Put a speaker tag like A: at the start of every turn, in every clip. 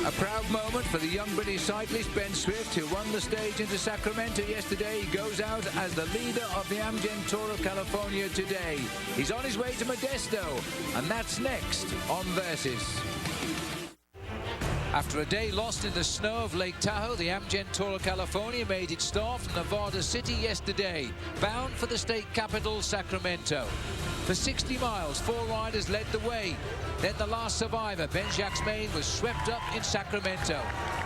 A: A proud moment for the young British cyclist Ben Swift, who won the stage into Sacramento yesterday. He goes out as the leader of the Amgen Tour of California today. He's on his way to Modesto, and that's next on Versus. After a day lost in the snow of Lake Tahoe, the Amgen Tour of California made its start from Nevada City yesterday, bound for the state capital, Sacramento. For 60 miles, 4 riders led the way. Then the last survivor, Ben-Jacques Maine, was swept up in Sacramento.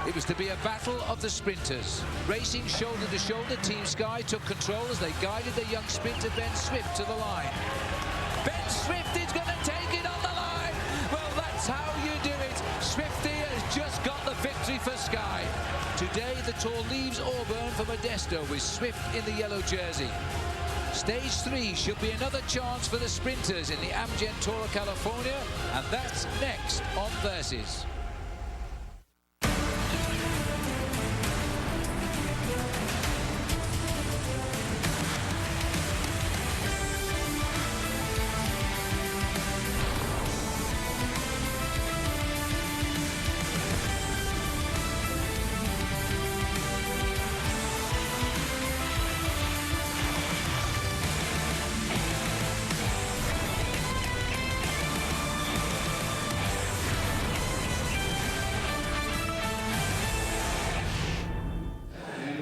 A: It was to be a battle of the sprinters. Racing shoulder to shoulder, Team Sky took control as they guided the young sprinter Ben Swift to the line. Ben Swift is going to take it on the line. Well, that's how you do it. Swifty has just got the victory for Sky. Today, the Tour leaves Auburn for Modesto with Swift in the yellow jersey. Stage 3 should be another chance for the sprinters in the Amgen Tour of California, and that's next on Versus.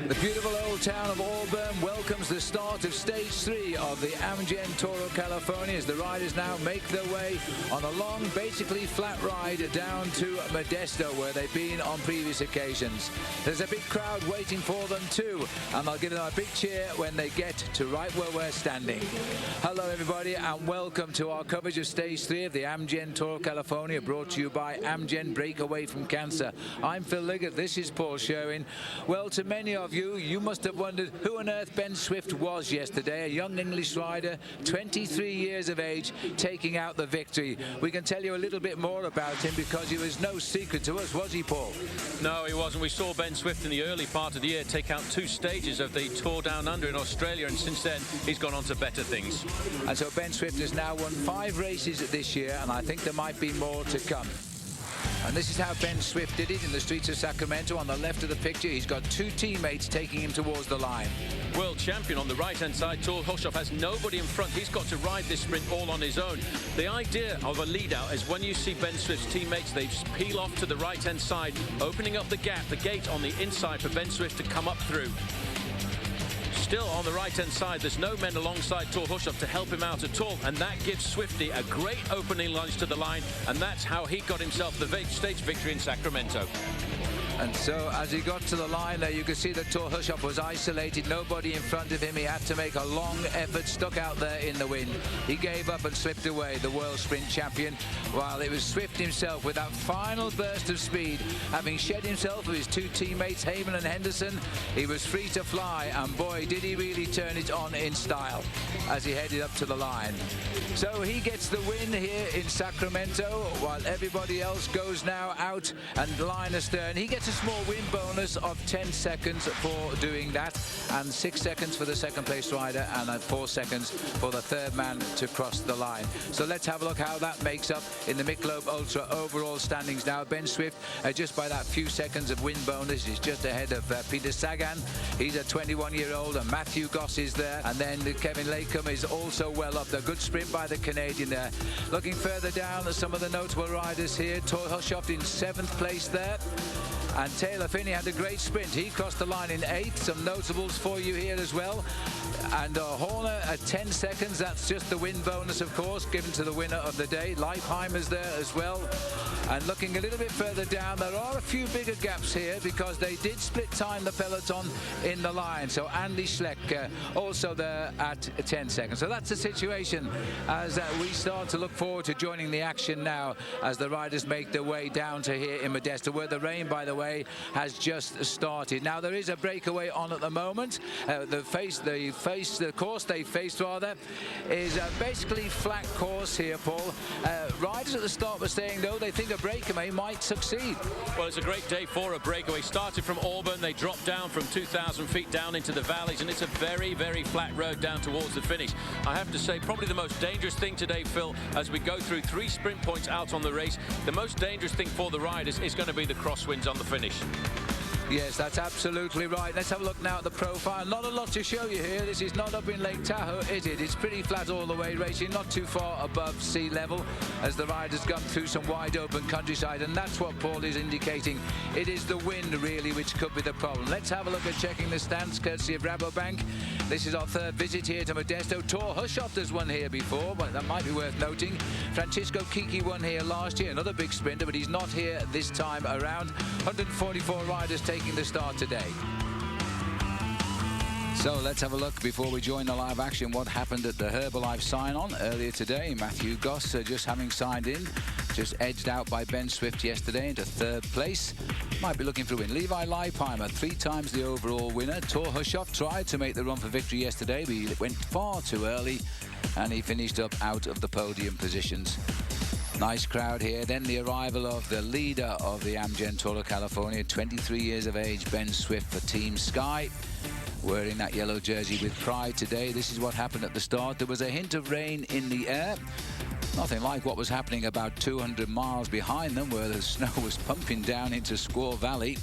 A: The beautiful old town of Auburn welcomes the start of Stage 3 of the Amgen Tour of California as the riders now make their way on a long, basically flat ride down to Modesto, where they've been on previous occasions. There's a big crowd waiting for them too, and I'll give them a big cheer when they get to right where we're standing. Hello everybody, and welcome to our coverage of Stage 3 of the Amgen Tour of California, brought to you by Amgen Breakaway from Cancer. I'm Phil Liggett, this is Paul Sherwin. Well, to many of you must have wondered who on earth Ben Swift was yesterday, a young English rider, 23 years of age, taking out the victory. We can tell you a little bit more about him because he was no secret to us, was he, Paul?
B: No, he wasn't. We saw Ben Swift in the early part of the year take out 2 stages of the Tour Down Under in Australia, and since then he's gone on to better things.
A: And so Ben Swift has now won 5 races this year, and I think there might be more to come. And this is how Ben Swift did it in the streets of Sacramento. On the left of the picture, he's got 2 teammates taking him towards the line.
B: World champion on the right-hand side, Tor Hushoff, has nobody in front. He's got to ride this sprint all on his own. The idea of a lead-out is when you see Ben Swift's teammates, they peel off to the right-hand side, opening up the gap, the gate on the inside for Ben Swift to come up through. Still on the right-hand side, there's no men alongside Tor Hushoff to help him out at all, and that gives Swifty a great opening lunge to the line, and that's how he got himself the stage victory in Sacramento.
A: And so as he got to the line there, you could see that Tor Hushoff was isolated, nobody in front of him. He had to make a long effort, stuck out there in the wind. He gave up and slipped away, the world sprint champion, while it was Swift himself with that final burst of speed. Having shed himself of his 2 teammates, Heyman and Henderson, he was free to fly, and boy, did he really turn it on in style as he headed up to the line. So he gets the win here in Sacramento, while everybody else goes now out and line astern. He gets a small win bonus of 10 seconds for doing that, and 6 seconds for the second place rider, and 4 seconds for the third man to cross the line. So let's have a look how that makes up in the Michelob Ultra overall standings now. Ben Swift, just by that few seconds of win bonus, is just ahead of Peter Sagan. He's a 21-year-old, and Matthew Goss is there, and then Kevin Lakeham is also well up. A good sprint by the Canadian there. Looking further down at some of the notable riders here, Tor Hushoff in 7th place there. And Taylor Phinney had a great sprint. He crossed the line in 8th. Some notables for you here as well. And Horner at 10 seconds. That's just the win bonus, of course, given to the winner of the day. Leifheimer's there as well. And looking a little bit further down, there are a few bigger gaps here because they did split time the peloton in the line. So Andy Schleck also there at 10 seconds. So that's the situation as we start to look forward to joining the action now as the riders make their way down to here in Modesto, where the rain, by the way, breakaway has just started. Now there is a breakaway on at the moment. The course they faced rather is basically flat course here, Paul. Riders at the start were saying though they think a breakaway might succeed.
B: Well, it's a great day for a breakaway. Started from Auburn, they dropped down from 2,000 feet down into the valleys, and it's a very, very flat road down towards the finish. I have to say, probably the most dangerous thing today, Phil, as we go through 3 sprint points out on the race, the most dangerous thing for the riders is going to be the crosswinds on the finish.
A: Yes, that's absolutely right. Let's have a look now at the profile. Not a lot to show you here. This is not up in Lake Tahoe, is it? It's pretty flat all the way, racing not too far above sea level as the riders come through some wide open countryside, and that's what Paul is indicating. It is the wind really which could be the problem. Let's have a look at checking the stands courtesy of Rabobank. This is our 3rd visit here to Modesto. Tor Hushoff has won here before, but that might be worth noting. Francisco Kiki won here last year, another big sprinter, but he's not here this time around. 144 riders taking the start today. So let's have a look before we join the live action what happened at the Herbalife sign-on earlier today. Matthew Goss just having signed in, just edged out by Ben Swift yesterday into 3rd place. Might be looking for a win. Levi Leipheimer, 3 times the overall winner. Tor Hushoff tried to make the run for victory yesterday, but he went far too early and he finished up out of the podium positions. Nice crowd here. Then the arrival of the leader of the Amgen Tour of California, 23 years of age, Ben Swift for Team Sky, wearing that yellow jersey with pride today. This is what happened at the start. There was a hint of rain in the air. Nothing like what was happening about 200 miles behind them, where the snow was pumping down into Squaw Valley.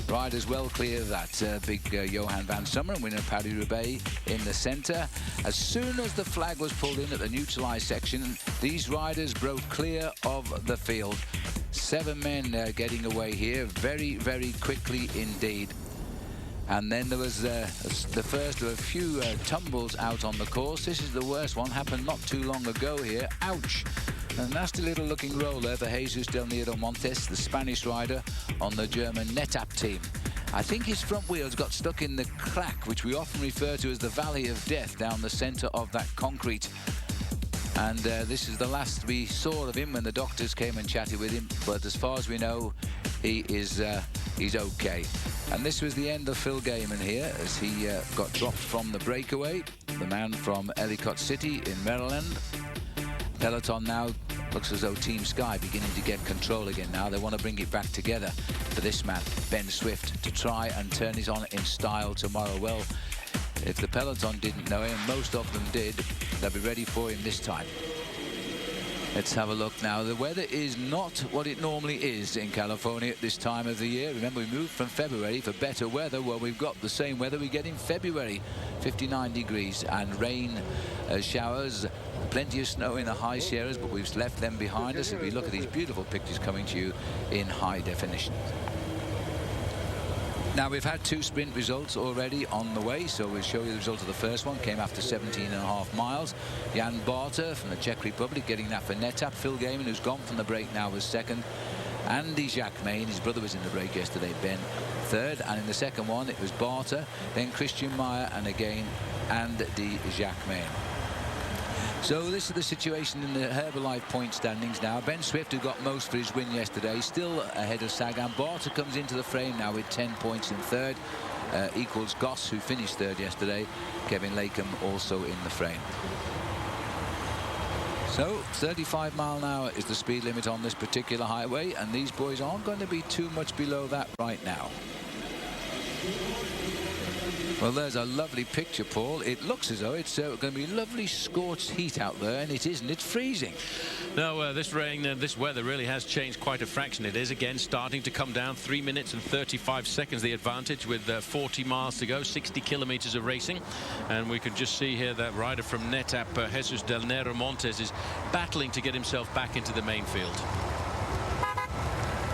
A: Riders well clear of that. Big Johan van Summeren, winner of Paris-Roubaix, in the centre. As soon as the flag was pulled in at the neutralised section, these riders broke clear of the field. 7 men getting away here very, very quickly indeed. And then there was the first of a few tumbles out on the course. This is the worst one, happened not too long ago here. Ouch! A nasty little looking roll there for Jesus Del Nero Montes, the Spanish rider on the German NetApp team. I think his front wheels got stuck in the crack, which we often refer to as the Valley of Death, down the centre of that concrete. And this is the last we saw of him when the doctors came and chatted with him. But as far as we know, he's okay. And this was the end of Phil Gaiman here as he got dropped from the breakaway. The man from Ellicott City in Maryland. Peloton now looks as though Team Sky beginning to get control again now. They want to bring it back together for this man, Ben Swift, to try and turn it on in style tomorrow. Well, if the Peloton didn't know him, most of them did, they'll be ready for him this time. Let's have a look now. The weather is not what it normally is in California at this time of the year. Remember, we moved from February for better weather. Well, we've got the same weather we get in February. 59 degrees and rain showers. Plenty of snow in the high Sierras, but we've left them behind us. If we look at these beautiful pictures coming to you in high definition. Now, we've had 2 sprint results already on the way, so we'll show you the result of the first one. Came after 17.5 miles. Jan Barter from the Czech Republic getting that for NetApp. Phil Gaiman, who's gone from the break now, was 2nd. Andy Jacquemain, his brother was in the break yesterday, Ben, 3rd. And in the second one, it was Barter, then Christian Meyer, and again, Andy Jacquemain. So this is the situation in the Herbalife point standings now. Ben Swift, who got most for his win yesterday, still ahead of Sagan. Barter comes into the frame now with 10 points in 3rd. Equals Goss, who finished 3rd yesterday. Kevin Latham also in the frame. So 35 mile an hour is the speed limit on this particular highway, and these boys aren't going to be too much below that right now. Well, there's a lovely picture, Paul. It looks as though it's going to be lovely scorched heat out there, and it isn't. It's freezing.
B: No, this rain, this weather really has changed quite a fraction. It is again starting to come down. 3 minutes and 35 seconds the advantage with 40 miles to go, 60 kilometers of racing. And we can just see here that rider from NetApp, Jesus Del Nero Montes, is battling to get himself back into the main field.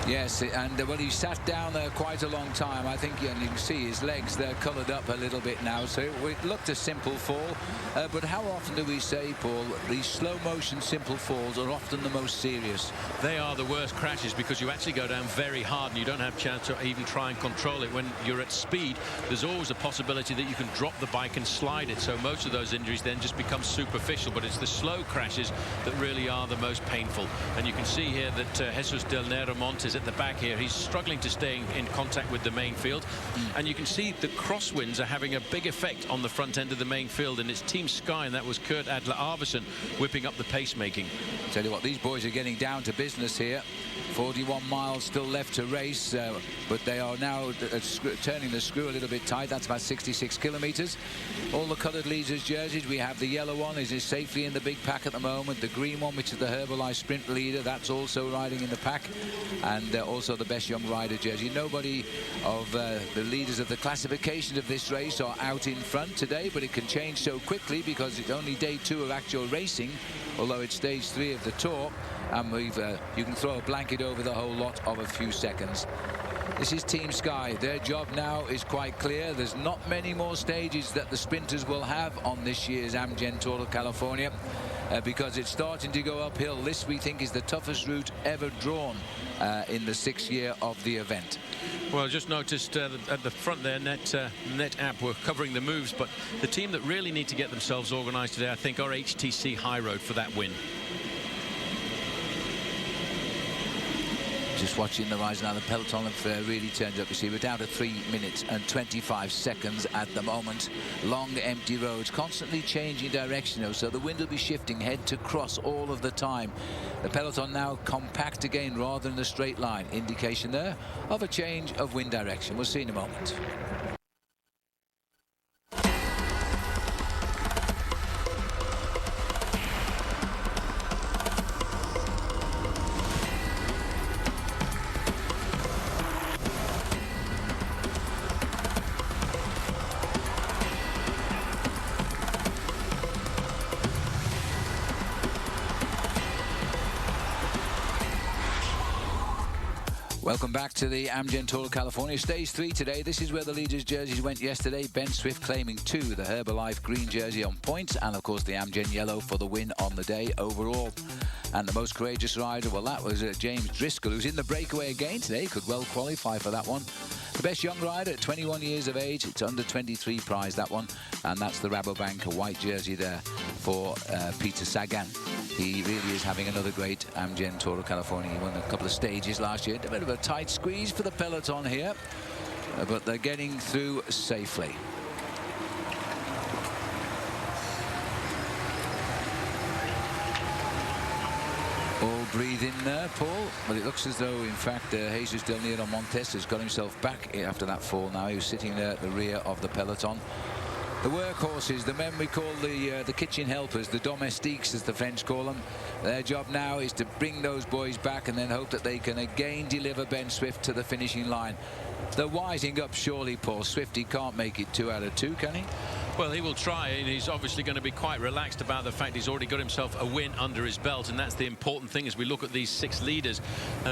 A: Yes, and well, he sat down there quite a long time, I think, and you can see his legs, they're coloured up a little bit now, so it looked a simple fall. But how often do we say, Paul, these slow motion simple falls are often the most serious?
B: They are the worst crashes because you actually go down very hard and you don't have a chance to even try and control it. When you're at speed, there's always a possibility that you can drop the bike and slide it, so most of those injuries then just become superficial. But it's the slow crashes that really are the most painful. And you can see here that Jesus Del Nero Montes leaders at the back here. He's struggling to stay in contact with the main field. And you can see the crosswinds are having a big effect on the front end of the main field, and it's Team Sky, and that was Kurt Adler-Arvidsson whipping up the pacemaking.
A: Tell you what, these boys are getting down to business here. 41 miles still left to race, but they are now turning the screw a little bit tight. That's about 66 kilometers. All the colored leaders' jerseys. We have the yellow one is safely in the big pack at the moment. The green one, which is the Herbalife sprint leader, that's also riding in the pack. And also the best young rider jersey. Nobody of the leaders of the classifications of this race are out in front today, but it can change so quickly because it's only day 2 of actual racing, although it's stage 3 of the Tour, and you can throw a blanket over the whole lot of a few seconds. This is Team Sky. Their job now is quite clear. There's not many more stages that the sprinters will have on this year's Amgen Tour of California, because it's starting to go uphill. This, we think, is the toughest route ever drawn in the 6th year of the event.
B: Well, just noticed at the front there, NetApp were covering the moves, but the team that really need to get themselves organized today, I think, are HTC High Road for that win.
A: Just watching the rise now, the peloton have really turned up. You see, we're down to 3 minutes and 25 seconds at the moment. Long, empty roads, constantly changing direction, though, so the wind will be shifting head to cross all of the time. The peloton now compact again rather than a straight line. Indication there of a change of wind direction. We'll see in a moment. Welcome back to the Amgen Tour of California. Stage 3 today. This is where the leaders' jerseys went yesterday. Ben Swift claiming 2, the Herbalife green jersey on points, and of course the Amgen yellow for the win on the day overall. And the most courageous rider, well, that was James Driscoll, who's in the breakaway again today. Could well qualify for that one. The best young rider at 21 years of age. It's under 23 prize, that one. And that's the Rabobank, a white jersey there for Peter Sagan. He really is having another great Amgen Tour of California. He won a couple of stages last year. A bit of a tight squeeze for the peloton here, but they're getting through safely. All breathe in there, Paul. But it looks as though, in fact, Jesus Del Nero Montes has got himself back after that fall now. He was sitting there at the rear of the peloton. The workhorses, the men we call the kitchen helpers, the domestiques as the French call them, their job now is to bring those boys back and then hope that they can again deliver Ben Swift to the finishing line. They're wising up surely, Paul. Swifty can't make it 2 out of 2, can he?
B: Well, he will try, and he's obviously going to be quite relaxed about the fact he's already got himself a win under his belt, and that's the important thing as we look at these 6 leaders.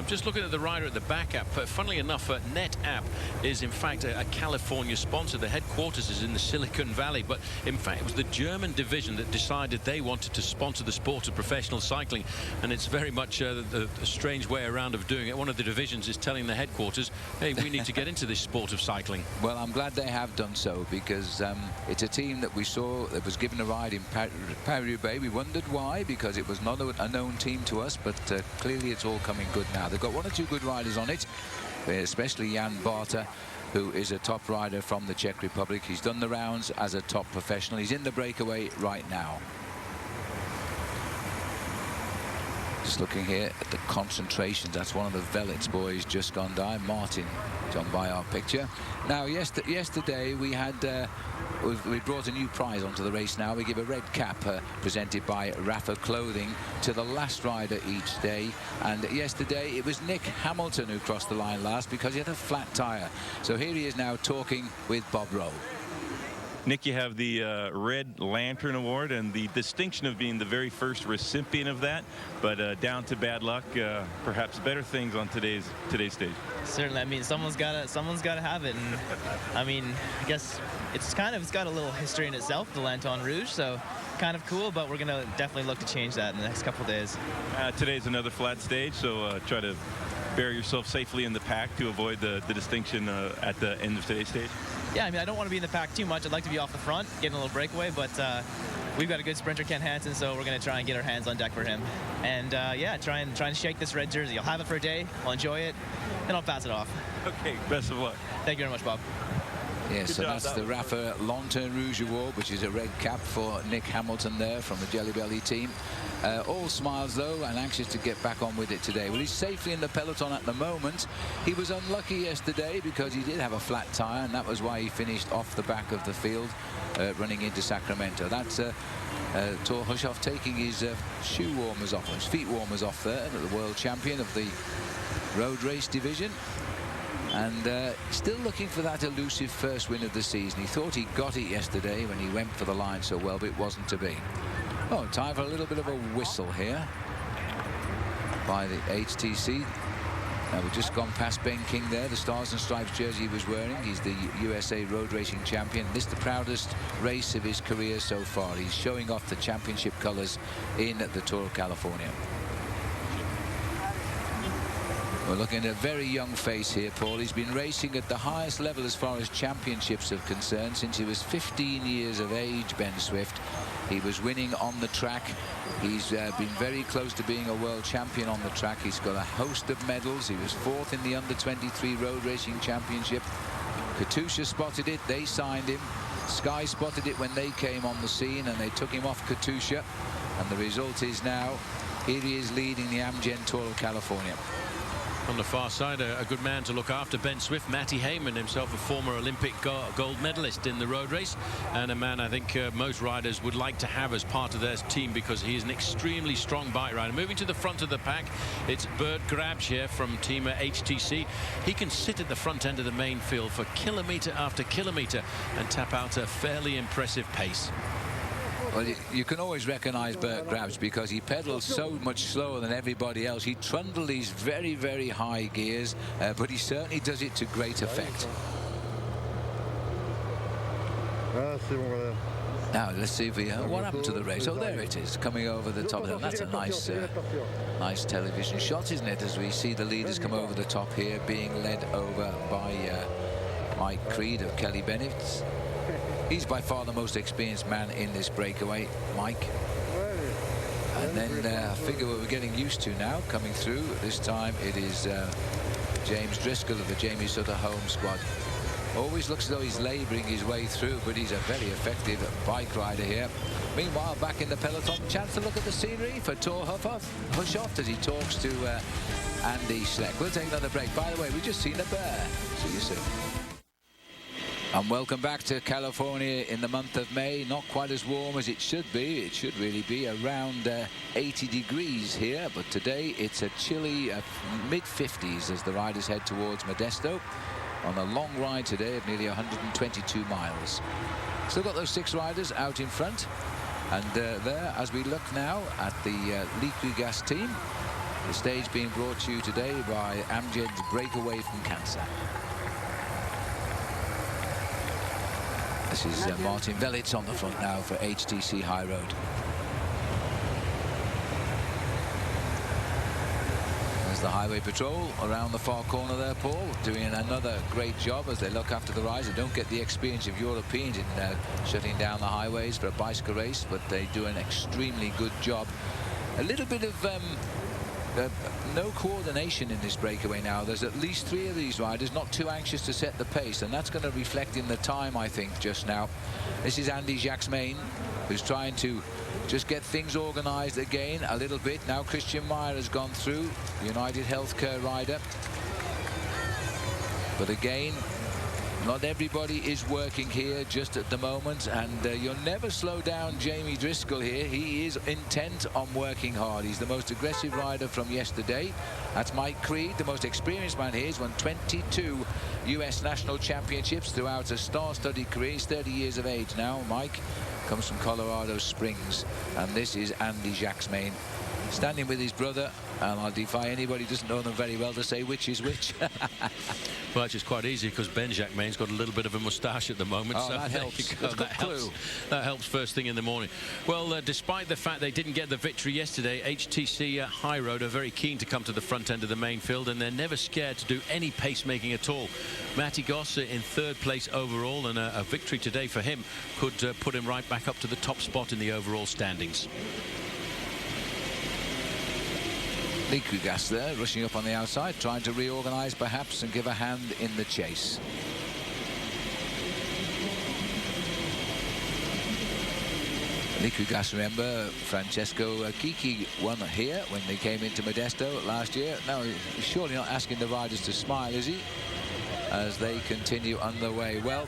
B: Just looking at the rider at the back app, funnily enough, NetApp is in fact a California sponsor. The headquarters is in the Silicon Valley, but in fact it was the German division that decided they wanted to sponsor the sport of professional cycling, and it's very much a strange way around of doing it. One of the divisions is telling the headquarters, hey, we need to get into this sport of cycling.
A: Well, I'm glad they have done so, because it's a team that we saw that was given a ride in Paris-Roubaix. We wondered why, because it was not a known team to us, but clearly it's all coming good now. They've got 1 or 2 good riders on it, especially Jan Barta, who is a top rider from the Czech Republic. He's done the rounds as a top professional. He's in the breakaway right now. Just looking here at the concentrations. That's one of the Velets boys just gone by. Martin, gone by our picture. Now, yesterday we had we brought a new prize onto the race now. We give a red cap presented by Rafa Clothing to the last rider each day. And yesterday it was Nick Hamilton who crossed the line last because he had a flat tire. So here he is now talking with Bob Rowe.
C: Nick, you have the Red Lantern Award and the distinction of being the very first recipient of that, but down to bad luck, perhaps better things on today's stage.
D: Certainly, I mean, someone's got to have it, and I mean, I guess it's got a little history in itself, the Lantern Rouge, so kind of cool, but we're gonna definitely look to change that in the next couple of days.
C: Today's another flat stage, so try to bury yourself safely in the pack to avoid the distinction at the end of today's stage.
D: Yeah, I mean, I don't want to be in the pack too much. I'd like to be off the front, getting a little breakaway, but we've got a good sprinter, Ken Hansen, so we're going to try and get our hands on deck for him. And yeah, try and shake this red jersey. I'll have it for a day, I'll enjoy it, and I'll pass it off.
C: Okay, best of luck.
D: Thank you very much, Bob.
A: Yes, so that's the Rafa Lanterne Rouge Award, which is a red cap for Nick Hamilton there from the Jelly Belly team. All smiles, though, and anxious to get back on with it today. Well, he's safely in the peloton at the moment. He was unlucky yesterday because he did have a flat tire, and that was why he finished off the back of the field running into Sacramento. That's Thor Hushoff taking his shoe warmers off, his feet warmers off there, the world champion of the road race division. And still looking for that elusive first win of the season. He thought he got it yesterday when he went for the line so well, but it wasn't to be. Oh, time for a little bit of a whistle here by the HTC. Now, we've just gone past Ben King there, the Stars and Stripes jersey he was wearing. He's the USA road racing champion. This is the proudest race of his career so far. He's showing off the championship colors in the Tour of California. We're looking at a very young face here, Paul. He's been racing at the highest level as far as championships are concerned since he was 15 years of age, Ben Swift. He was winning on the track. He's been very close to being a world champion on the track. He's got a host of medals. He was 4th in the under-23 road racing championship. Katusha spotted it. They signed him. Sky spotted it when they came on the scene, and they took him off Katusha. And the result is now, here he is leading the Amgen Tour of California.
B: On the far side, a good man to look after Ben Swift, Matty Heyman, himself a former Olympic gold medalist in the road race, and a man I think most riders would like to have as part of their team because he is an extremely strong bike rider. Moving to the front of the pack, it's Bert Grabsch here from Team HTC. He can sit at the front end of the main field for kilometre after kilometre and tap out a fairly impressive pace.
A: Well, you can always recognize Bert Grabsch because he pedals so much slower than everybody else. He trundles these very, very high gears, but he certainly does it to great effect. Now, let's see if we... what happened to the race? Oh, there it is, coming over the top of them. That's a nice, nice television shot, isn't it, as we see the leaders come over the top here, being led over by Mike Creed of Kelly Bennett. He's by far the most experienced man in this breakaway, Mike. And then a figure we're getting used to now coming through. This time it is James Driscoll of the Jamie Sutter home squad. Always looks as though he's labouring his way through, but he's a very effective bike rider here. Meanwhile, back in the peloton, chance to look at the scenery for Thor Hushoff as he talks to Andy Schleck. We'll take another break. By the way, we've just seen a bear. See you soon. And welcome back to California in the month of May. Not quite as warm as it should be. It should really be around 80 degrees here. But today it's a chilly mid-50s as the riders head towards Modesto on a long ride today of nearly 122 miles. Still got those 6 riders out in front. And there, as we look now at the Liquigas team, the stage being brought to you today by Amgen's Breakaway from Cancer. This is Martin Velits on the front now for HTC High Road. There's the Highway Patrol around the far corner there, Paul, doing another great job as they look after the riders. They don't get the experience of Europeans in shutting down the highways for a bicycle race, but they do an extremely good job. A little bit of no coordination in this breakaway now. There's at least 3 of these riders not too anxious to set the pace, and that's going to reflect in the time, I think, just now. This is Andy Jacques-Main, who's trying to just get things organized again a little bit. Now Christian Meyer has gone through, United Healthcare rider. But again, not everybody is working here just at the moment, and you'll never slow down Jamie Driscoll here. He is intent on working hard. He's the most aggressive rider from yesterday. That's Mike Creed, the most experienced man here. He's won 22 US national championships throughout a star-studded career. He's 30 years of age now. Mike comes from Colorado Springs, and this is Andy Jacques-Main standing with his brother And I'll defy anybody who doesn't know them very well to say which is which.
B: Well, it's just quite easy because Ben Jacquemin's got a little bit of a moustache at the moment.
A: Oh,
B: so
A: that helps. That's a good clue.
B: That helps first thing in the morning. Well, despite the fact they didn't get the victory yesterday, HTC High Road are very keen to come to the front end of the main field, and they're never scared to do any pacemaking at all. Matty Goss in third place overall, and a victory today for him could put him right back up to the top spot in the overall standings.
A: Liquigas there, rushing up on the outside, trying to reorganise perhaps and give a hand in the chase. Liquigas, remember, Francesco Kiki won here when they came into Modesto last year. Now, he's surely not asking the riders to smile, is he? As they continue on their way. Well,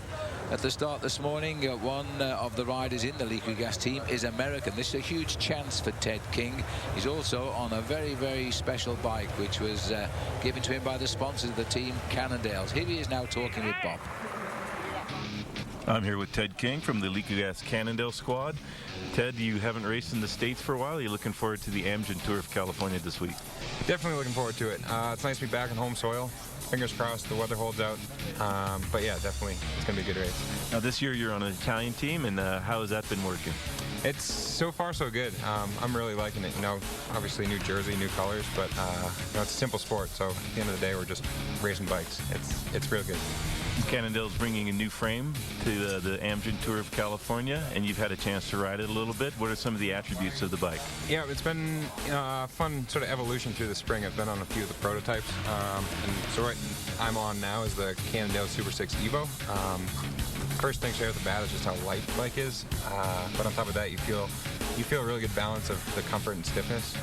A: at the start this morning, one of the riders in the Liquigas team is American. This is a huge chance for Ted King. He's also on a very, very special bike, which was given to him by the sponsors of the team, Cannondales. Here he is now talking with Bob.
C: I'm here with Ted King from the Liquigas Cannondale squad. Ted, you haven't raced in the States for a while. You're looking forward to the Amgen Tour of California this week.
E: Definitely looking forward to it. It's nice to be back on home soil. Fingers crossed the weather holds out. But yeah, definitely it's going to be a good race.
C: Now this year you're on an Italian team, and how has that been working?
E: It's so far so good. I'm really liking it. You know, obviously New Jersey, new colors, but you know, it's a simple sport. So at the end of the day, we're just racing bikes. It's real good.
C: Cannondale's bringing a new frame to the Amgen Tour of California, and you've had a chance to ride it a little bit. What are some of the attributes of the bike?
E: Yeah, it's been a fun sort of evolution through the spring. I've been on a few of the prototypes, and so what I'm on now is the Cannondale Super 6 Evo. First thing straight off the bat is just how light the bike is, but on top of that, you feel a really good balance of the comfort and stiffness.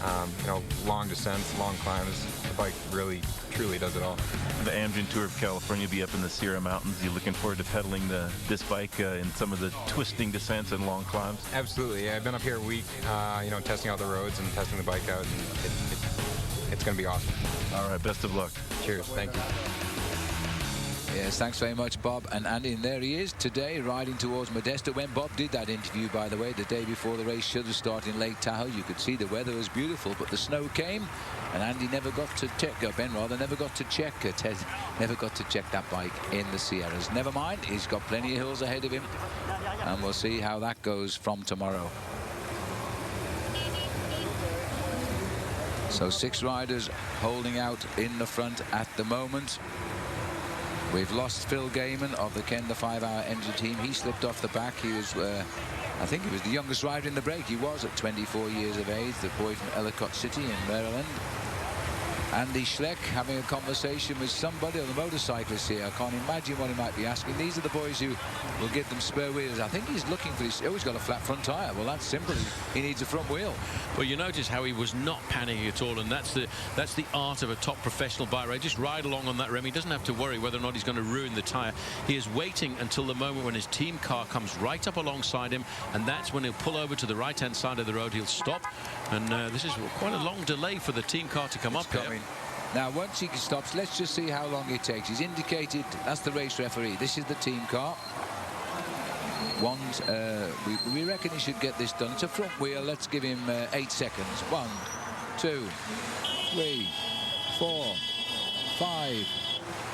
E: You know, long descents, long climbs. The bike really, truly does it all.
C: The Amgen Tour of California will be up in the Sierra Mountains. You looking forward to pedaling this bike in some of the twisting descents and long climbs?
E: Absolutely. Yeah, I've been up here a week, you know, testing out the roads and testing the bike out. And it's going to be awesome.
C: All right, best of luck.
E: Cheers. Thank you.
A: Yes, thanks very much, Bob. And Andy, and there he is today, riding towards Modesto. When Bob did that interview, by the way, the day before the race should have started in Lake Tahoe, you could see the weather was beautiful, but the snow came, and Andy never got to check, Ben rather, never got to check, Ted never got to check that bike in the Sierras. Never mind, he's got plenty of hills ahead of him, and we'll see how that goes from tomorrow. So 6 riders holding out in the front at the moment. We've lost Phil Gaiman of the Ken the 5-hour engine team. He slipped off the back. He was, I think he was the youngest rider in the break. He was at 24 years of age, the boy from Ellicott City in Maryland. Andy Schleck having a conversation with somebody on the motorcyclist here. I can't imagine what he might be asking. These are the boys who will give them spare wheels. I think he's looking for his... Oh, he's got a flat front tyre. Well, that's simple. He needs a front wheel.
B: Well, you notice how he was not panicking at all, and that's the art of a top professional bike rider. Just ride along on that rim. He doesn't have to worry whether or not he's going to ruin the tyre. He is waiting until the moment when his team car comes right up alongside him, and that's when he'll pull over to the right-hand side of the road. He'll stop, and this is quite a long delay for the team car to come up here.
A: Now, once he stops, let's just see how long it takes. He's indicated, that's the race referee. This is the team car. We reckon he should get this done. It's a front wheel. Let's give him 8 seconds. 1, 2, 3, 4, 5,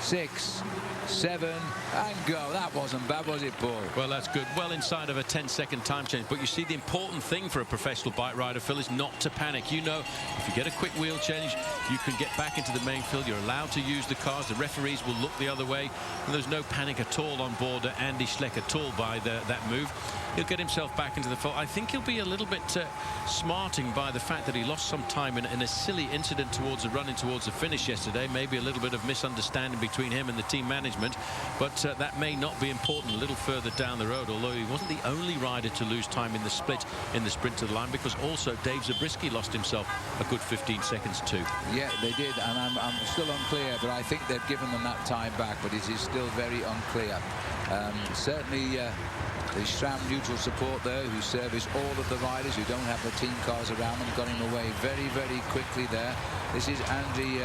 A: 6, 7, and go. That wasn't bad, was it, Paul?
B: Well, that's good. Well inside of a 10-second time change. But you see, the important thing for a professional bike rider, Phil, is not to panic. You know, if you get a quick wheel change, you can get back into the main field. You're allowed to use the cars. The referees will look the other way. And there's no panic at all on board Andy Schleck at all by that move. He'll get himself back into the field. I think he'll be a little bit smarting by the fact that he lost some time in a silly incident towards the running towards the finish yesterday. Maybe a little bit of misunderstanding between him and the team management, but that may not be important a little further down the road, although he wasn't the only rider to lose time in the split in the sprint to the line, because also Dave Zabriskie lost himself a good 15 seconds too.
A: Yeah, they did, and I'm still unclear, but I think they've given them that time back, but it is still very unclear. Certainly the SRAM neutral support there, who service all of the riders who don't have the team cars around them, got him away very, very quickly there. This is Andy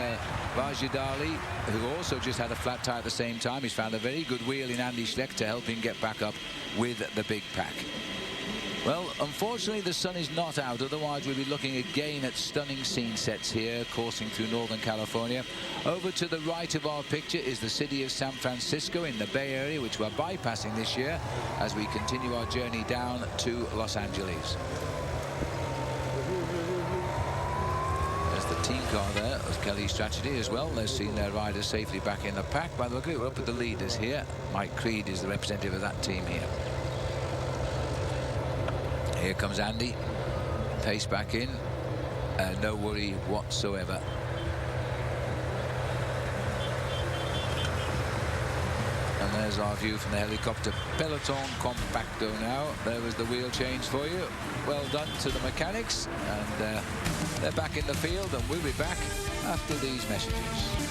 A: Vajidali, who also just had a flat tire at the same time. He's found a very good wheel in Andy Schleck to help him get back up with the big pack. Well, unfortunately, the sun is not out. Otherwise, we'll be looking again at stunning scene sets here, coursing through Northern California. Over to the right of our picture is the city of San Francisco in the Bay Area, which we're bypassing this year as we continue our journey down to Los Angeles. There's the team car there of Kelly's strategy as well. They've seen their riders safely back in the pack. By the way, we're up at the leaders here. Mike Creed is the representative of that team here. Here comes Andy. Pace back in. No worry whatsoever. And there's our view from the helicopter. Peloton Compacto now. There was the wheel change for you. Well done to the mechanics. And they're back in the field, and we'll be back after these messages.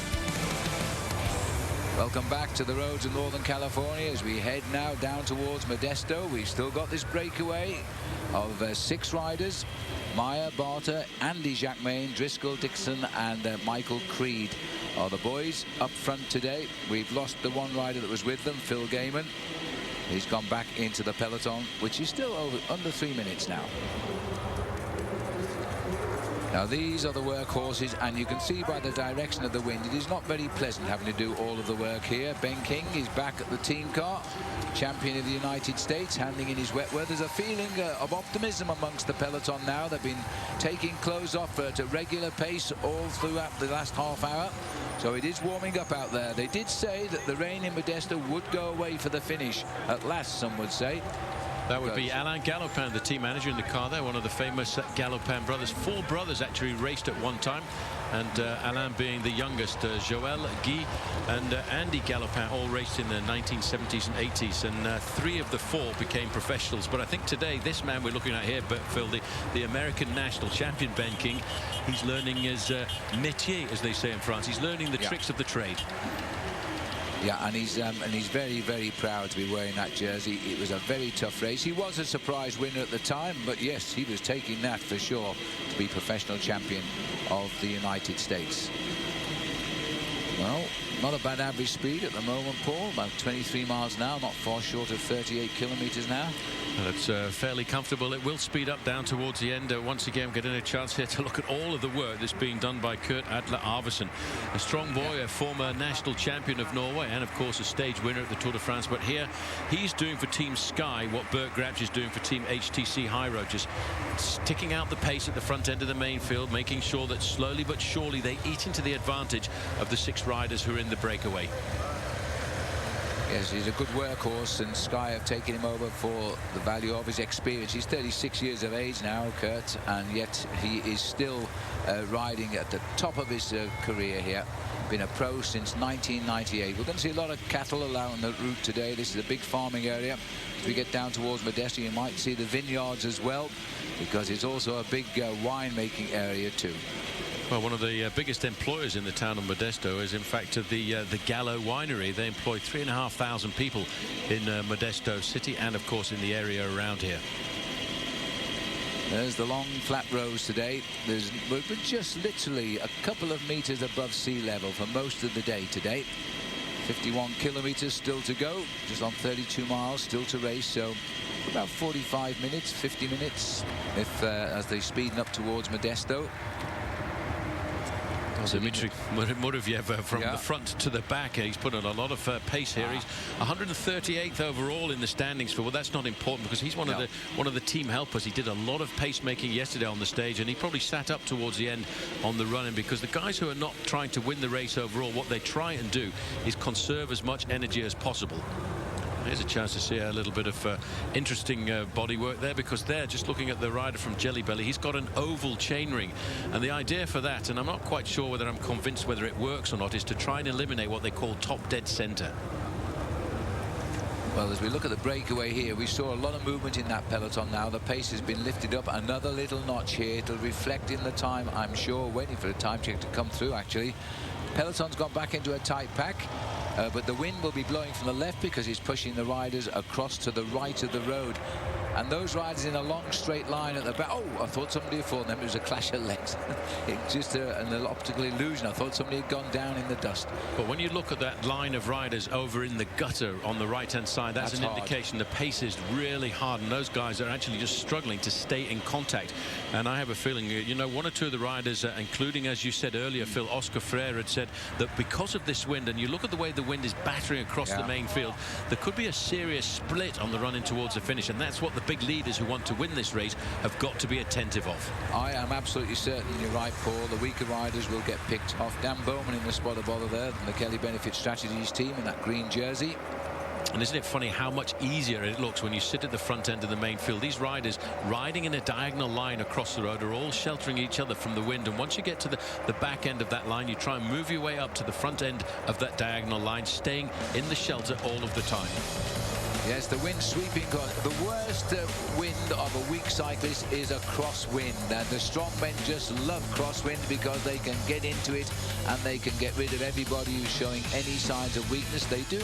A: Welcome back to the roads of Northern California as we head now down towards Modesto. We've still got this breakaway of 6 riders. Meyer, Barter, Andy Jacquemain, Driscoll, Dixon, and Michael Creed are the boys up front today. We've lost the one rider that was with them, Phil Gaiman. He's gone back into the peloton, which is still under 3 minutes now. Now these are the workhorses, and you can see by the direction of the wind it is not very pleasant having to do all of the work here. Ben King is back at the team car, champion of the United States, handing in his wet weather. There's a feeling of optimism amongst the peloton now. They've been taking clothes off at a regular pace all throughout the last half hour, so it is warming up out there. They did say that the rain in Modesto would go away for the finish at last, some would say.
B: That would be Alain Galopin, the team manager in the car there, one of the famous Galopin brothers. 4 brothers actually raced at one time, and Alain being the youngest. Joël, Guy, and Andy Galopin all raced in the 1970s and 80s, and 3 of the 4 became professionals. But I think today, this man we're looking at here, Phil, the American national champion, Ben King, he's learning his métier, as they say in France. He's learning the tricks of the trade.
A: Yeah, and he's very, very proud to be wearing that jersey. It was a very tough race. He was a surprise winner at the time, but yes, he was taking that for sure to be professional champion of the United States. Well, not a bad average speed at the moment, Paul. About 23 miles an hour, not far short of 38 kilometers now.
B: Well, it's fairly comfortable. It will speed up down towards the end. Once again, getting a chance here to look at all of the work that's being done by Kurt Adler Arvesen. A strong boy, a former national champion of Norway, and of course a stage winner at the Tour de France. But here he's doing for Team Sky what Bert Grabsch is doing for Team HTC High Road, just sticking out the pace at the front end of the main field, making sure that slowly but surely they eat into the advantage of the 6 riders who are in the breakaway.
A: Yes, he's a good workhorse, and Sky have taken him over for the value of his experience. He's 36 years of age now, Kurt, and yet he is still riding at the top of his career here. Been a pro since 1998. We're going to see a lot of cattle along the route today. This is a big farming area. As we get down towards Modesto, you might see the vineyards as well, because it's also a big wine-making area too.
B: Well, one of the biggest employers in the town of Modesto is, in fact, the Gallo Winery. They employ 3,500 people in Modesto City and, of course, in the area around here.
A: There's the long flat roads today. We're just literally a couple of meters above sea level for most of the day today. 51 kilometers still to go, just on 32 miles still to race, so about 45 minutes, 50 minutes if as they're speeding up towards Modesto.
B: Dmitry Muravyev from the front to the back. He's put on a lot of pace here. He's 138th overall in the standings for. Well, that's not important because he's one of the team helpers. He did a lot of pacemaking yesterday on the stage, and he probably sat up towards the end on the run-in, because the guys who are not trying to win the race overall, what they try and do is conserve as much energy as possible. Here's a chance to see a little bit of interesting bodywork there, because they're just looking at the rider from Jelly Belly. He's got an oval chainring, and the idea for that, and I'm not quite sure whether I'm convinced whether it works or not, is to try and eliminate what they call top dead center.
A: Well, as we look at the breakaway here, we saw a lot of movement in that peloton now. The pace has been lifted up another little notch here. It'll reflect in the time, I'm sure. Waiting for the time check to come through, actually. Peloton's gone back into a tight pack. But the wind will be blowing from the left because it's pushing the riders across to the right of the road. And those riders in a long straight line at the back. Oh, I thought somebody had fallen. It was a clash of legs. It's just an optical illusion. I thought somebody had gone down in the dust.
B: But when you look at that line of riders over in the gutter on the right-hand side, that's an indication the pace is really hard, and those guys are actually just struggling to stay in contact. And I have a feeling, you know, one or two of the riders, including, as you said earlier, Phil, Oscar Freire had said that because of this wind, and you look at the way the wind is battering across the main field, there could be a serious split on the run in towards the finish, and that's what the big leaders who want to win this race have got to be attentive of.
A: I am absolutely certain you're right, Paul. The weaker riders will get picked off. Dan Bowman in the spot of bother there, the Kelly Benefit Strategies team in that green jersey.
B: And isn't it funny how much easier it looks when you sit at the front end of the main field? These riders riding in a diagonal line across the road are all sheltering each other from the wind, and once you get to the back end of that line, you try and move your way up to the front end of that diagonal line, staying in the shelter all of the time.
A: Yes, the wind sweeping. The worst wind of a weak cyclist is a crosswind, and the strong men just love crosswind because they can get into it and they can get rid of everybody who's showing any signs of weakness. They do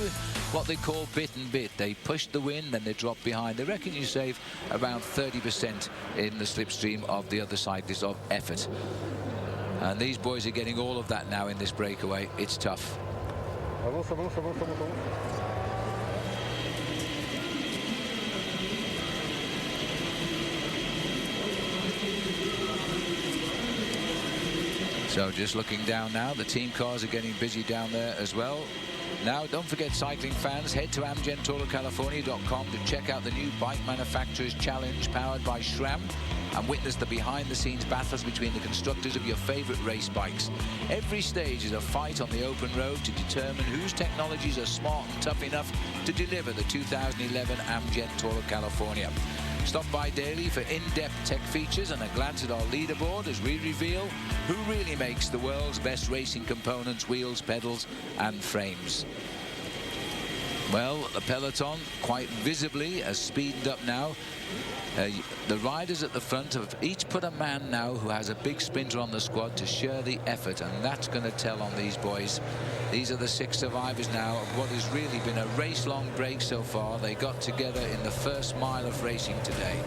A: what they call bit and bit. They push the wind, then they drop behind. They reckon you save around 30% in the slipstream of the other cyclists of effort. And these boys are getting all of that now in this breakaway. It's tough. So just looking down now, the team cars are getting busy down there as well. Now, don't forget, cycling fans, head to AmgenToroCalifornia.com to check out the new Bike Manufacturers Challenge powered by SRAM and witness the behind-the-scenes battles between the constructors of your favorite race bikes. Every stage is a fight on the open road to determine whose technologies are smart and tough enough to deliver the 2011 Amgen Toro California. Stop by daily for in-depth tech features and a glance at our leaderboard as we reveal who really makes the world's best racing components, wheels, pedals and frames. Well, the peloton quite visibly has speeded up now. The riders at the front have each put a man now who has a big sprinter on the squad to share the effort, and that's going to tell on these boys. These are the 6 survivors now of what has really been a race-long break so far. They got together in the first mile of racing today.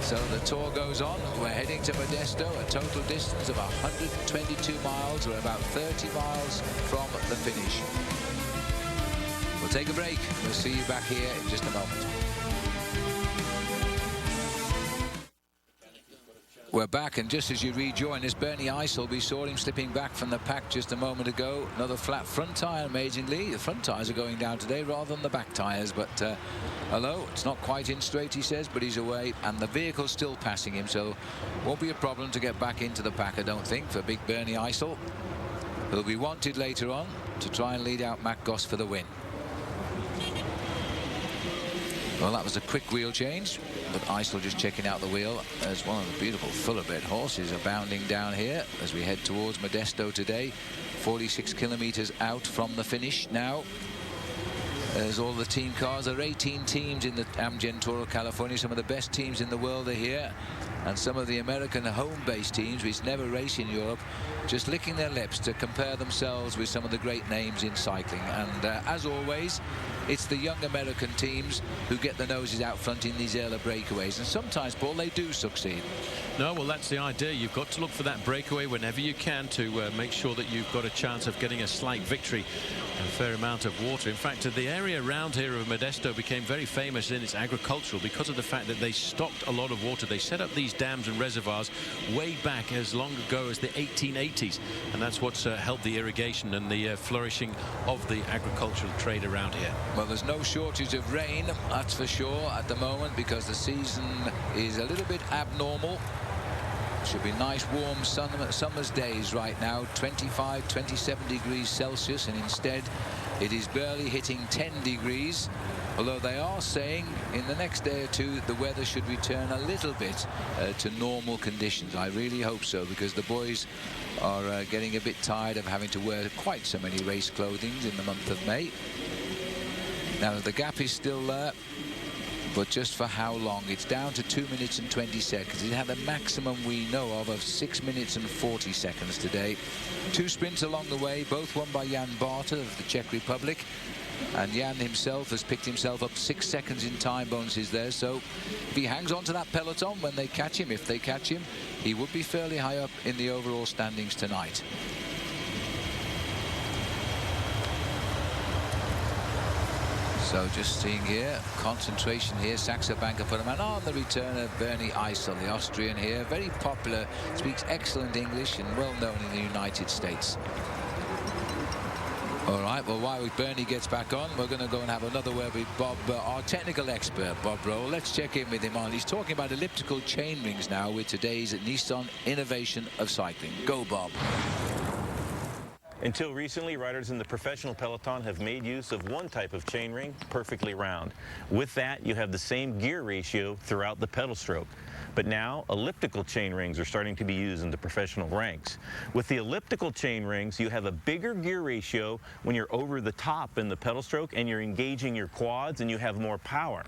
A: So the tour goes on. We're heading to Modesto, a total distance of 122 miles, or about 30 miles from the finish. We'll take a break. We'll see you back here in just a moment. We're back, and just as you rejoin us, Bernie Eisel, we saw him slipping back from the pack just a moment ago. Another flat front tyre, amazingly. The front tyres are going down today rather than the back tyres, but hello, it's not quite in straight, he says, but he's away, and the vehicle's still passing him, so won't be a problem to get back into the pack, I don't think, for big Bernie Eisel. He'll be wanted later on to try and lead out Matt Goss for the win. Well, that was a quick wheel change, but Eisel just checking out the wheel as one of the beautiful Fuller-bred horses are bounding down here as we head towards Modesto today. 46 kilometers out from the finish now. There's all the team cars. There are 18 teams in the Amgen Toro California. Some of the best teams in the world are here. And some of the American home-based teams, which never race in Europe, just licking their lips to compare themselves with some of the great names in cycling. And as always, it's the young American teams who get the noses out front in these early breakaways. And sometimes, Paul, they do succeed.
B: No, well, that's the idea. You've got to look for that breakaway whenever you can to make sure that you've got a chance of getting a slight victory. A fair amount of water. In fact, the area around here of Modesto became very famous in its agricultural because of the fact that they stocked a lot of water. They set up these dams and reservoirs way back as long ago as the 1880s, and that's what's helped the irrigation and the flourishing of the agricultural trade around here.
A: Well, there's no shortage of rain, that's for sure, at the moment, because the season is a little bit abnormal. Should be nice warm summer's days right now, 25, 27 degrees Celsius, and instead it is barely hitting 10 degrees. Although they are saying in the next day or two the weather should return a little bit to normal conditions. I really hope so, because the boys are getting a bit tired of having to wear quite so many race clothing in the month of May. Now the gap is still there, but just for how long? It's down to 2 minutes and 20 seconds. It had a maximum we know of 6 minutes and 40 seconds today. 2 sprints along the way, both won by Jan Barter of the Czech Republic. And Jan himself has picked himself up 6 seconds in time bonuses there. So if he hangs on to that peloton when they catch him, if they catch him, he would be fairly high up in the overall standings tonight. So just seeing here, concentration here. Saxo Bank put a man on the returner, Bernie Eisel, the Austrian here. Very popular, speaks excellent English and well known in the United States. All right, well, while Bernie gets back on, we're going to go and have another word with Bob, our technical expert, Bob Roll. Let's check in with him on. He's talking about elliptical chain rings now with today's Nissan Innovation of Cycling. Go, Bob.
C: Until recently, riders in the professional peloton have made use of one type of chain ring, perfectly round. With that, you have the same gear ratio throughout the pedal stroke. But now, elliptical chain rings are starting to be used in the professional ranks. With the elliptical chain rings, you have a bigger gear ratio when you're over the top in the pedal stroke and you're engaging your quads and you have more power.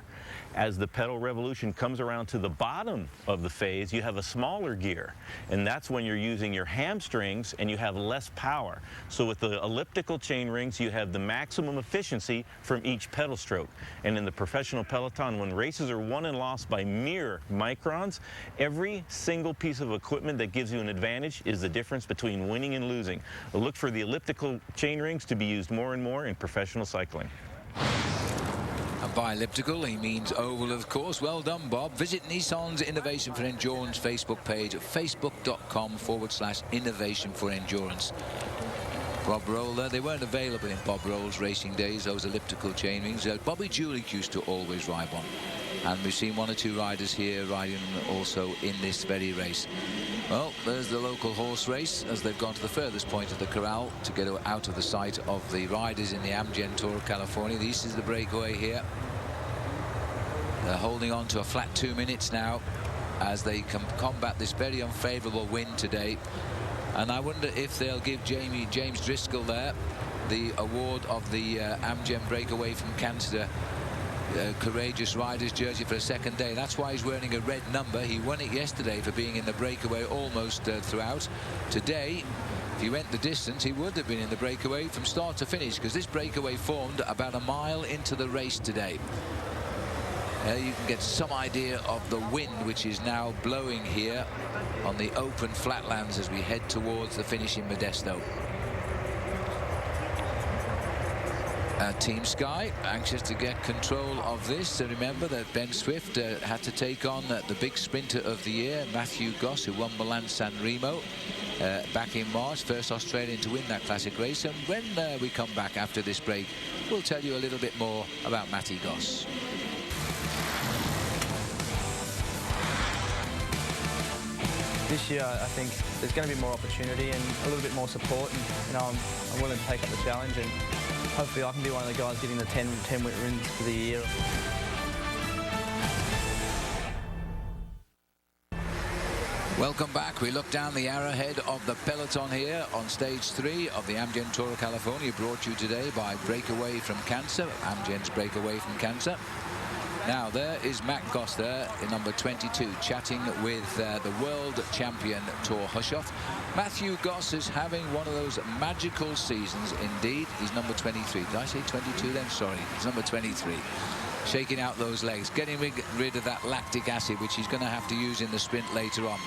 C: As the pedal revolution comes around to the bottom of the phase, you have a smaller gear. And that's when you're using your hamstrings and you have less power. So with the elliptical chain rings, you have the maximum efficiency from each pedal stroke. And in the professional peloton, when races are won and lost by mere microns, every single piece of equipment that gives you an advantage is the difference between winning and losing. Look for the elliptical chain rings to be used more and more in professional cycling.
A: And by elliptical, he means oval, of course. Well done, Bob. Visit Nissan's Innovation for Endurance Facebook page at facebook.com/Innovation for Endurance. Bob Roll there. They weren't available in Bob Roll's racing days, those elliptical chain rings. Bobby Julich used to always ride one. And we've seen one or two riders here riding also in this very race. Well, there's the local horse race as they've gone to the furthest point of the corral to get out of the sight of the riders in the Amgen Tour of California. This is the breakaway here. They're holding on to a flat 2 minutes now as they combat this very unfavorable wind today. And I wonder if they'll give James Driscoll there the award of the Amgen breakaway from Cancer courageous riders jersey for a second day. That's why he's wearing a red number. He won it yesterday for being in the breakaway almost throughout. Today, if he went the distance, he would have been in the breakaway from start to finish, because this breakaway formed about a mile into the race today. You can get some idea of the wind which is now blowing here on the open flatlands as we head towards the finish in Modesto. Team Sky anxious to get control of this. So remember that Ben Swift had to take on the big sprinter of the year, Matthew Goss, who won Milan San Remo back in March, first Australian to win that classic race. And when we come back after this break, we'll tell you a little bit more about Matty Goss.
F: This year, I think there's going to be more opportunity and a little bit more support, and I'm willing to take up the challenge, and hopefully I can be one of the guys getting the 10 wins for the year.
A: Welcome back. We look down the arrowhead of the peloton here on stage 3 of the Amgen Tour of California, brought to you today by Breakaway from Cancer, Amgen's Breakaway from Cancer. Now, there is Matt Goss there in number 22, chatting with the world champion Thor Hushoff. Matthew Goss is having one of those magical seasons indeed. He's number 23. Did I say 22 then? Sorry, he's number 23. Shaking out those legs, getting rid of that lactic acid, which he's going to have to use in the sprint later on.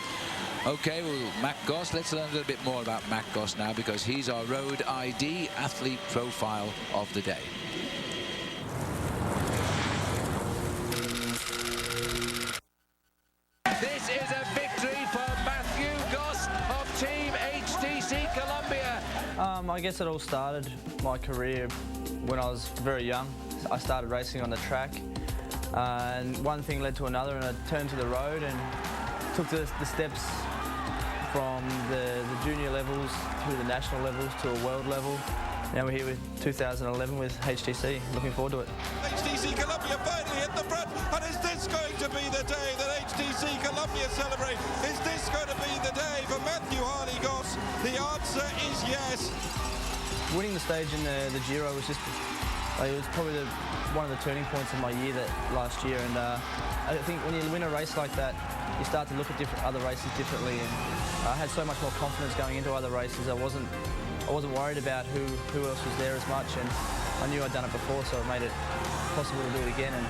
A: Okay, well, Matt Goss, let's learn a little bit more about Matt Goss now, because he's our Road ID athlete profile of the day. This is a victory for Matthew Goss of Team HTC Columbia.
F: I guess it all started my career when I was very young. I started racing on the track, and one thing led to another, and I turned to the road and took the steps from the junior levels to the national levels to a world level. Now we're here with 2011 with HTC. Looking forward to it.
G: HTC Columbia finally hit the front, and is this going to be the day that HTC Columbia celebrate? Is this going to be the day for Matthew Harley Goss? The answer is yes.
F: Winning the stage in the Giro was just, it was probably one of the turning points of my year last year, and I think when you win a race like that, you start to look at other races differently, and I had so much more confidence going into other races. I wasn't worried about who else was there as much, and I knew I'd done it before, so it made it possible to do it again. And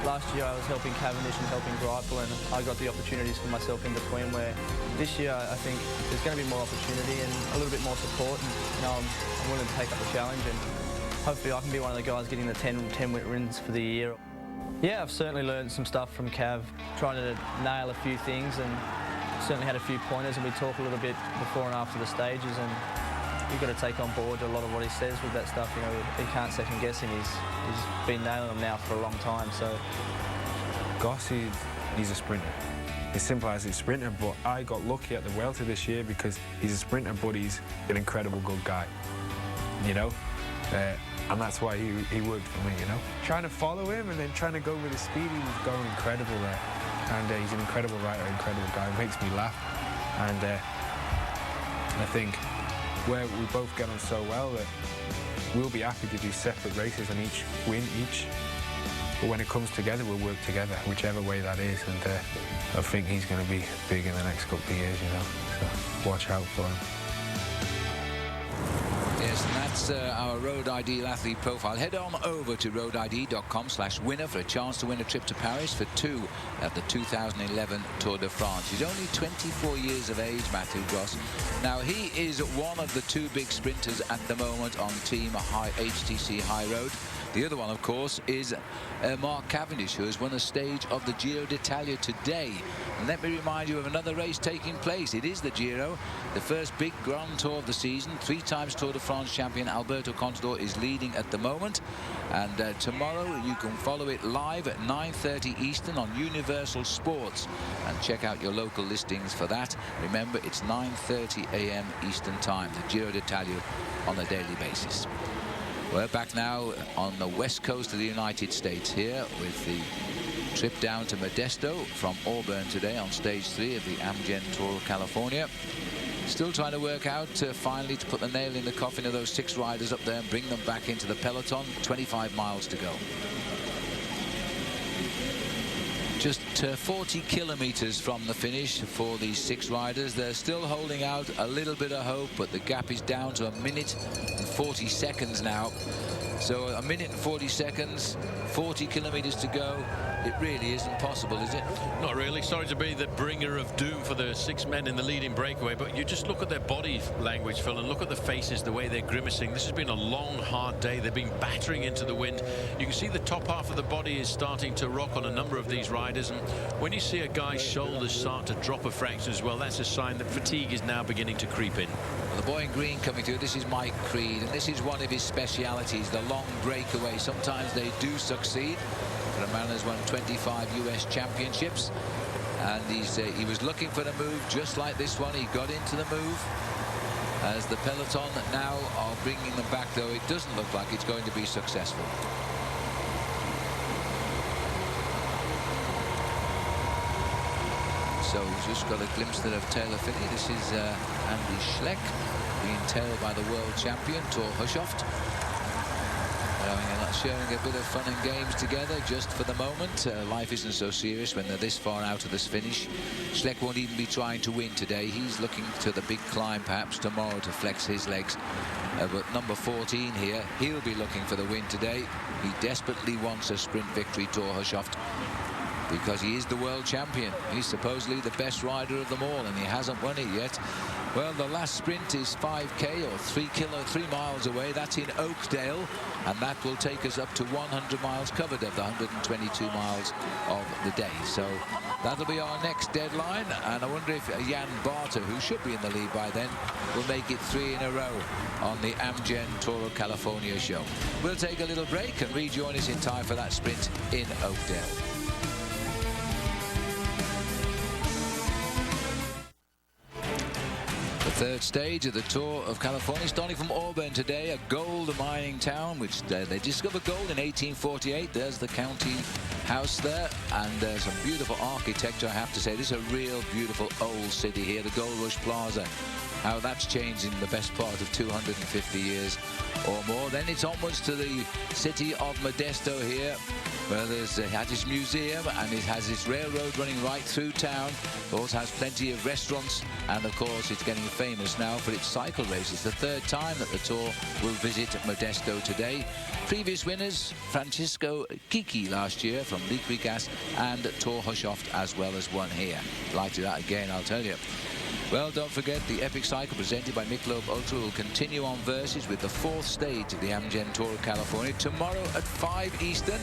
F: last year I was helping Cavendish and helping Greipel, and I got the opportunities for myself in between, where this year I think there's going to be more opportunity and a little bit more support, and I'm willing to take up the challenge, and hopefully I can be one of the guys getting the 10 wins for the year. Yeah, I've certainly learned some stuff from Cav, trying to nail a few things, and certainly had a few pointers, and we talk a little bit before and after the stages, and you've got to take on board a lot of what he says with that stuff. You know, he can't second guess him. He's been nailing them now for a long time. So,
H: Goss, he's a sprinter. It's simple as he's a sprinter, but I got lucky at the welter this year because he's a sprinter, but he's an incredible good guy. You know, and that's why he worked for me. You know, trying to follow him and then trying to go with his speed, he was going incredible there. And he's an incredible rider, incredible guy. Makes me laugh, and I think where we both get on so well that we'll be happy to do separate races and each win each. But when it comes together, we'll work together, whichever way that is. And I think he's going to be big in the next couple of years, you know. So watch out for him.
A: Yes, and that's our Road Ideal athlete profile. Head on over to roadid.com/winner for a chance to win a trip to Paris for 2 at the 2011 Tour de France. He's only 24 years of age, Matthew Goss. Now, he is one of the 2 big sprinters at the moment on Team HTC High Road. The other one, of course, is Mark Cavendish, who has won a stage of the Giro d'Italia today. And let me remind you of another race taking place. It is the Giro, the first big Grand Tour of the season. 3 times Tour de France champion Alberto Contador is leading at the moment. And tomorrow you can follow it live at 9:30 Eastern on Universal Sports. And check out your local listings for that. Remember, it's 9:30 a.m. Eastern Time, the Giro d'Italia on a daily basis. We're back now on the west coast of the United States here with the trip down to Modesto from Auburn today on stage 3 of the Amgen Tour of California. Still trying to work out finally to put the nail in the coffin of those 6 riders up there and bring them back into the peloton. 25 miles to go. Just 40 kilometers from the finish for these 6 riders. They're still holding out a little bit of hope, but the gap is down to 1 minute and 40 seconds now. So 1 minute and 40 seconds, 40 kilometers to go. It really isn't possible, is it?
B: Not really. Sorry to be the bringer of doom for the 6 men in the leading breakaway, but you just look at their body language, Phil, and look at the faces, the way they're grimacing. This has been a long, hard day. They've been battering into the wind. You can see the top half of the body is starting to rock on a number of these riders, and when you see a guy's shoulders start to drop a fraction as well, that's a sign that fatigue is now beginning to creep in.
A: Well, the boy in green coming through, this is Mike Creed, and this is one of his specialities, the long breakaway. Sometimes they do succeed. For a man who's won 25 US championships, and he was looking for the move just like this one. He got into the move. As the peloton now are bringing them back, though it doesn't look like it's going to be successful. So we've just got a glimpse there of Taylor Finney. This is Andy Schleck being tailed by the world champion Thor Hushovd. Sharing a bit of fun and games together just for the moment. Life isn't so serious when they're this far out of this finish. Schleck won't even be trying to win today. He's looking to the big climb perhaps tomorrow to flex his legs. But number 14 here, he'll be looking for the win today. He desperately wants a sprint victory, Thor Hushovd, because he is the world champion. He's supposedly the best rider of them all, and he hasn't won it yet. Well, the last sprint is 5K or 3 miles away. That's in Oakdale, and that will take us up to 100 miles covered of the 122 miles of the day. So that'll be our next deadline, and I wonder if Jan Barter, who should be in the lead by then, will make it 3 in a row on the Amgen Tour of California show. We'll take a little break and rejoin us in time for that sprint in Oakdale. The third stage of the Tour of California, starting from Auburn today, a gold mining town, which they discovered gold in 1848. There's the county house there, and there's some beautiful architecture, I have to say. This is a real beautiful old city here, the Gold Rush Plaza. how that's changed in the best part of 250 years or more. Then it's onwards to the city of Modesto here, where it has its museum and it has its railroad running right through town. It also has plenty of restaurants, and of course it's getting famous now for its cycle race. It's the third time that the Tour will visit Modesto today. Previous winners, Francisco Kiki last year from Liquigas, and Thor Hushovd as well as won here. Like to that again, I'll tell you. Well, don't forget, the epic cycle presented by Michelob Ultra will continue on Versus with the fourth stage of the Amgen Tour of California tomorrow at 5 Eastern.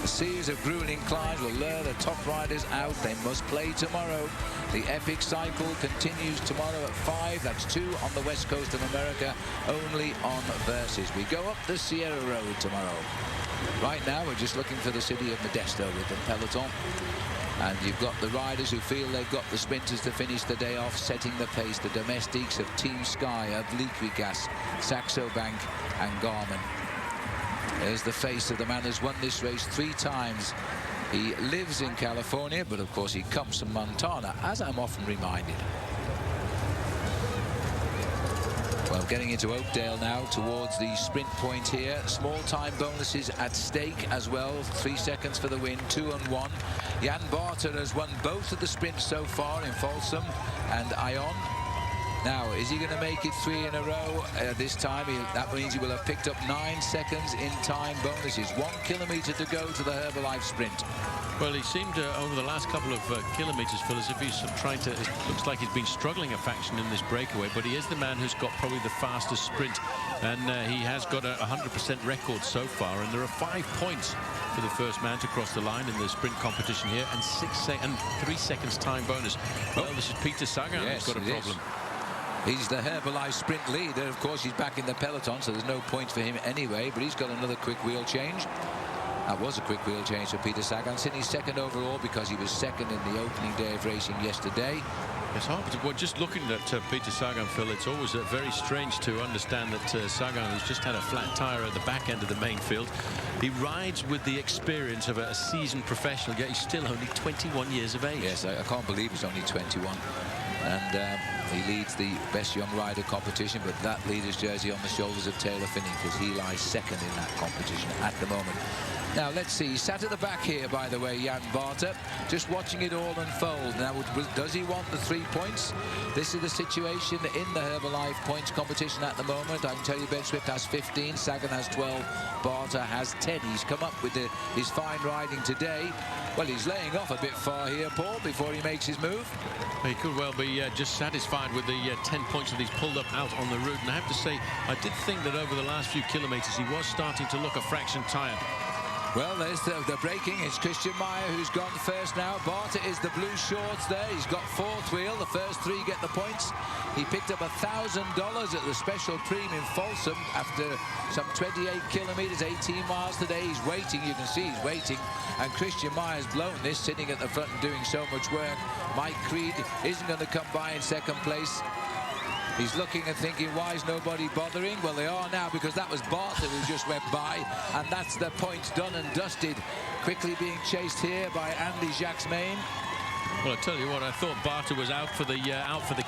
A: A series of grueling climbs will lure the top riders out. They must play tomorrow. The epic cycle continues tomorrow at 5. That's 2 on the west coast of America, only on Versus. We go up the Sierra Road tomorrow. Right now, we're just looking for the city of Modesto with the peloton. And you've got the riders who feel they've got the sprinters to finish the day off, setting the pace. The domestics of Team Sky, of Liquigas, Saxo Bank and Garmin. There's the face of the man who's won this race 3 times. He lives in California, but of course he comes from Montana, as I'm often reminded. Well, getting into Oakdale now towards the sprint point here. Small time bonuses at stake as well. 3 seconds for the win, 2 and 1. Jan Barter has won both of the sprints so far in Folsom and Ion. Now, is he going to make it 3 in a row this time? That means he will have picked up 9 seconds in time bonuses. 1 kilometre to go to the Herbalife sprint.
B: Well, he seemed over the last couple of kilometres, Phil, as if he's trying to... It looks like he's been struggling a faction in this breakaway, but he is the man who's got probably the fastest sprint, and he has got a 100% record so far, and there are 5 points for the first man to cross the line in the sprint competition here, and 3 seconds time bonus. Well, this is Peter Sagan who's got a problem.
A: He's the Herbalife sprint leader. Of course, he's back in the peloton, so there's no points for him anyway, but he's got another quick wheel change. That was a quick wheel change for Peter Sagan, sitting second overall because he was second in the opening day of racing yesterday.
B: It's hard to, well, just looking at Peter Sagan, Phil, it's always very strange to understand that Sagan, who's just had a flat tyre at the back end of the main field, he rides with the experience of a seasoned professional, yet he's still only 21 years of age.
A: Yes, I can't believe he's only 21. And he leads the best young rider competition, but that leader's jersey on the shoulders of Taylor Phinney, because he lies second in that competition at the moment. Now, let's see. He sat at the back here, by the way, Jan Barter, just watching it all unfold. Now, does he want the 3 points? This is the situation in the Herbalife points competition at the moment. I can tell you Ben Swift has 15, Sagan has 12, Barter has 10. He's come up with his fine riding today. Well, he's laying off a bit far here, Paul, before he makes his move.
B: He could well be just satisfied with the 10 points that he's pulled up out on the route. And I have to say, I did think that over the last few kilometres, he was starting to look a fraction tired.
A: Well, there's the braking. It's Christian Meyer who's gone first now. Barter is the blue shorts there. He's got 4th wheel. The first 3 get the points. He picked up $1,000 at the special premium Folsom after some 28 kilometres, 18 miles today. He's waiting. You can see he's waiting. And Christian Meyer's blown this, sitting at the front and doing so much work. Mike Creed isn't going to come by in second place. He's looking and thinking, why is nobody bothering? Well, they are now, because that was Barter who just went by, and that's the points done and dusted. Quickly being chased here by Andy Jacques-Main.
B: Well, I tell you what, I thought Barter was out for the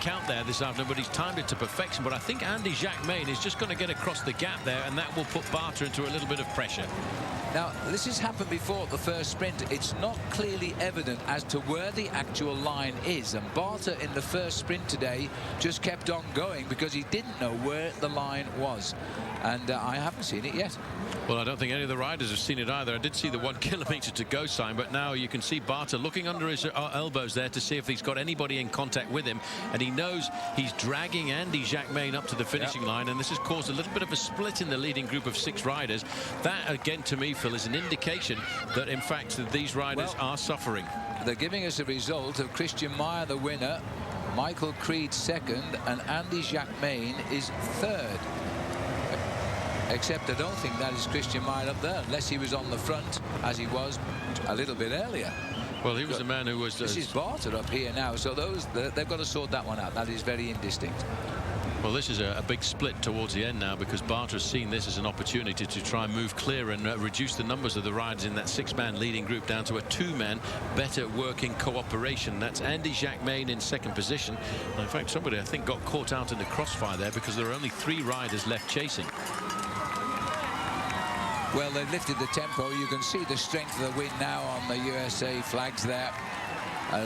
B: count there this afternoon, but he's timed it to perfection. But I think Andy Jacques-Main is just going to get across the gap there, and that will put Barter into a little bit of pressure.
A: Now, this has happened before at the first sprint. It's not clearly evident as to where the actual line is. And Barter in the first sprint today just kept on going because he didn't know where the line was. And I haven't seen it yet.
B: Well, I don't think any of the riders have seen it either. I did see the 1 kilometre to go sign, but now you can see Barter looking under his elbows there to see if he's got anybody in contact with him. And he knows he's dragging Andy Jacques-Main up to the finishing line, and this has caused a little bit of a split in the leading group of 6 riders. That, again, to me, Phil, is an indication that, in fact, that these riders are suffering.
A: They're giving us a result of Christian Meyer, the winner, Michael Creed second, and Andy Jacques-Main is third. Except I don't think that is Christian Meyer up there, unless he was on the front, as he was a little bit earlier.
B: Well, he was the man who was...
A: This is Barter up here now, so they've got to sort that one out. That is very indistinct.
B: Well, this is a big split towards the end now, because Barter has seen this as an opportunity to try and move clear and reduce the numbers of the riders in that 6-man leading group down to a 2-man better working cooperation. That's Andy Jacquemain in second position. And in fact, somebody I think got caught out in the crossfire there, because there are only 3 riders left chasing.
A: Well, they've lifted the tempo. You can see the strength of the wind now on the USA flags there.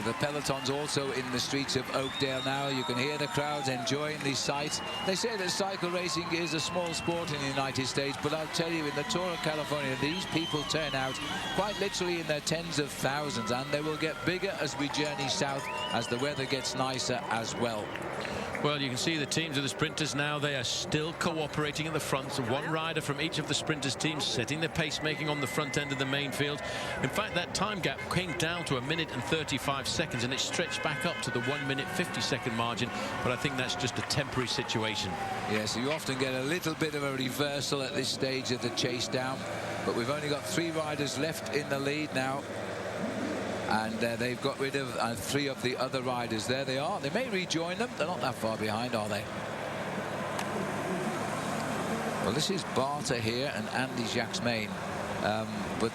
A: The peloton's also in the streets of Oakdale now. You can hear the crowds enjoying the sight. They say that cycle racing is a small sport in the United States, but I'll tell you, in the Tour of California, these people turn out quite literally in their tens of thousands, and they will get bigger as we journey south, as the weather gets nicer as well.
B: Well, you can see the teams of the sprinters now. They are still cooperating at the front. So 1 rider from each of the sprinters teams setting the pacemaking on the front end of the main field. In fact, that time gap came down to 1 minute and 35 seconds, and it stretched back up to the 1 minute 50-second margin. But I think that's just a temporary situation.
A: Yes, you often get a little bit of a reversal at this stage of the chase down. But we've only got 3 riders left in the lead now. And they've got rid of 3 of the other riders. There they are. They may rejoin them. They're not that far behind, are they? Well, this is Barter here and Andy Jacquemain. But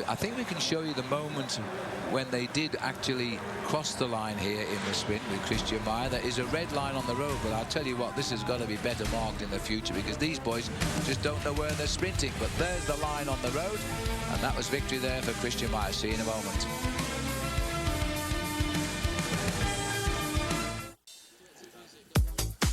A: I think we can show you the moment when they did actually cross the line here in the sprint with Christian Meyer. There is a red line on the road, but I'll tell you what, this has got to be better marked in the future, because these boys just don't know where they're sprinting. But there's the line on the road, and that was victory there for Christian Meyer. See you in a moment.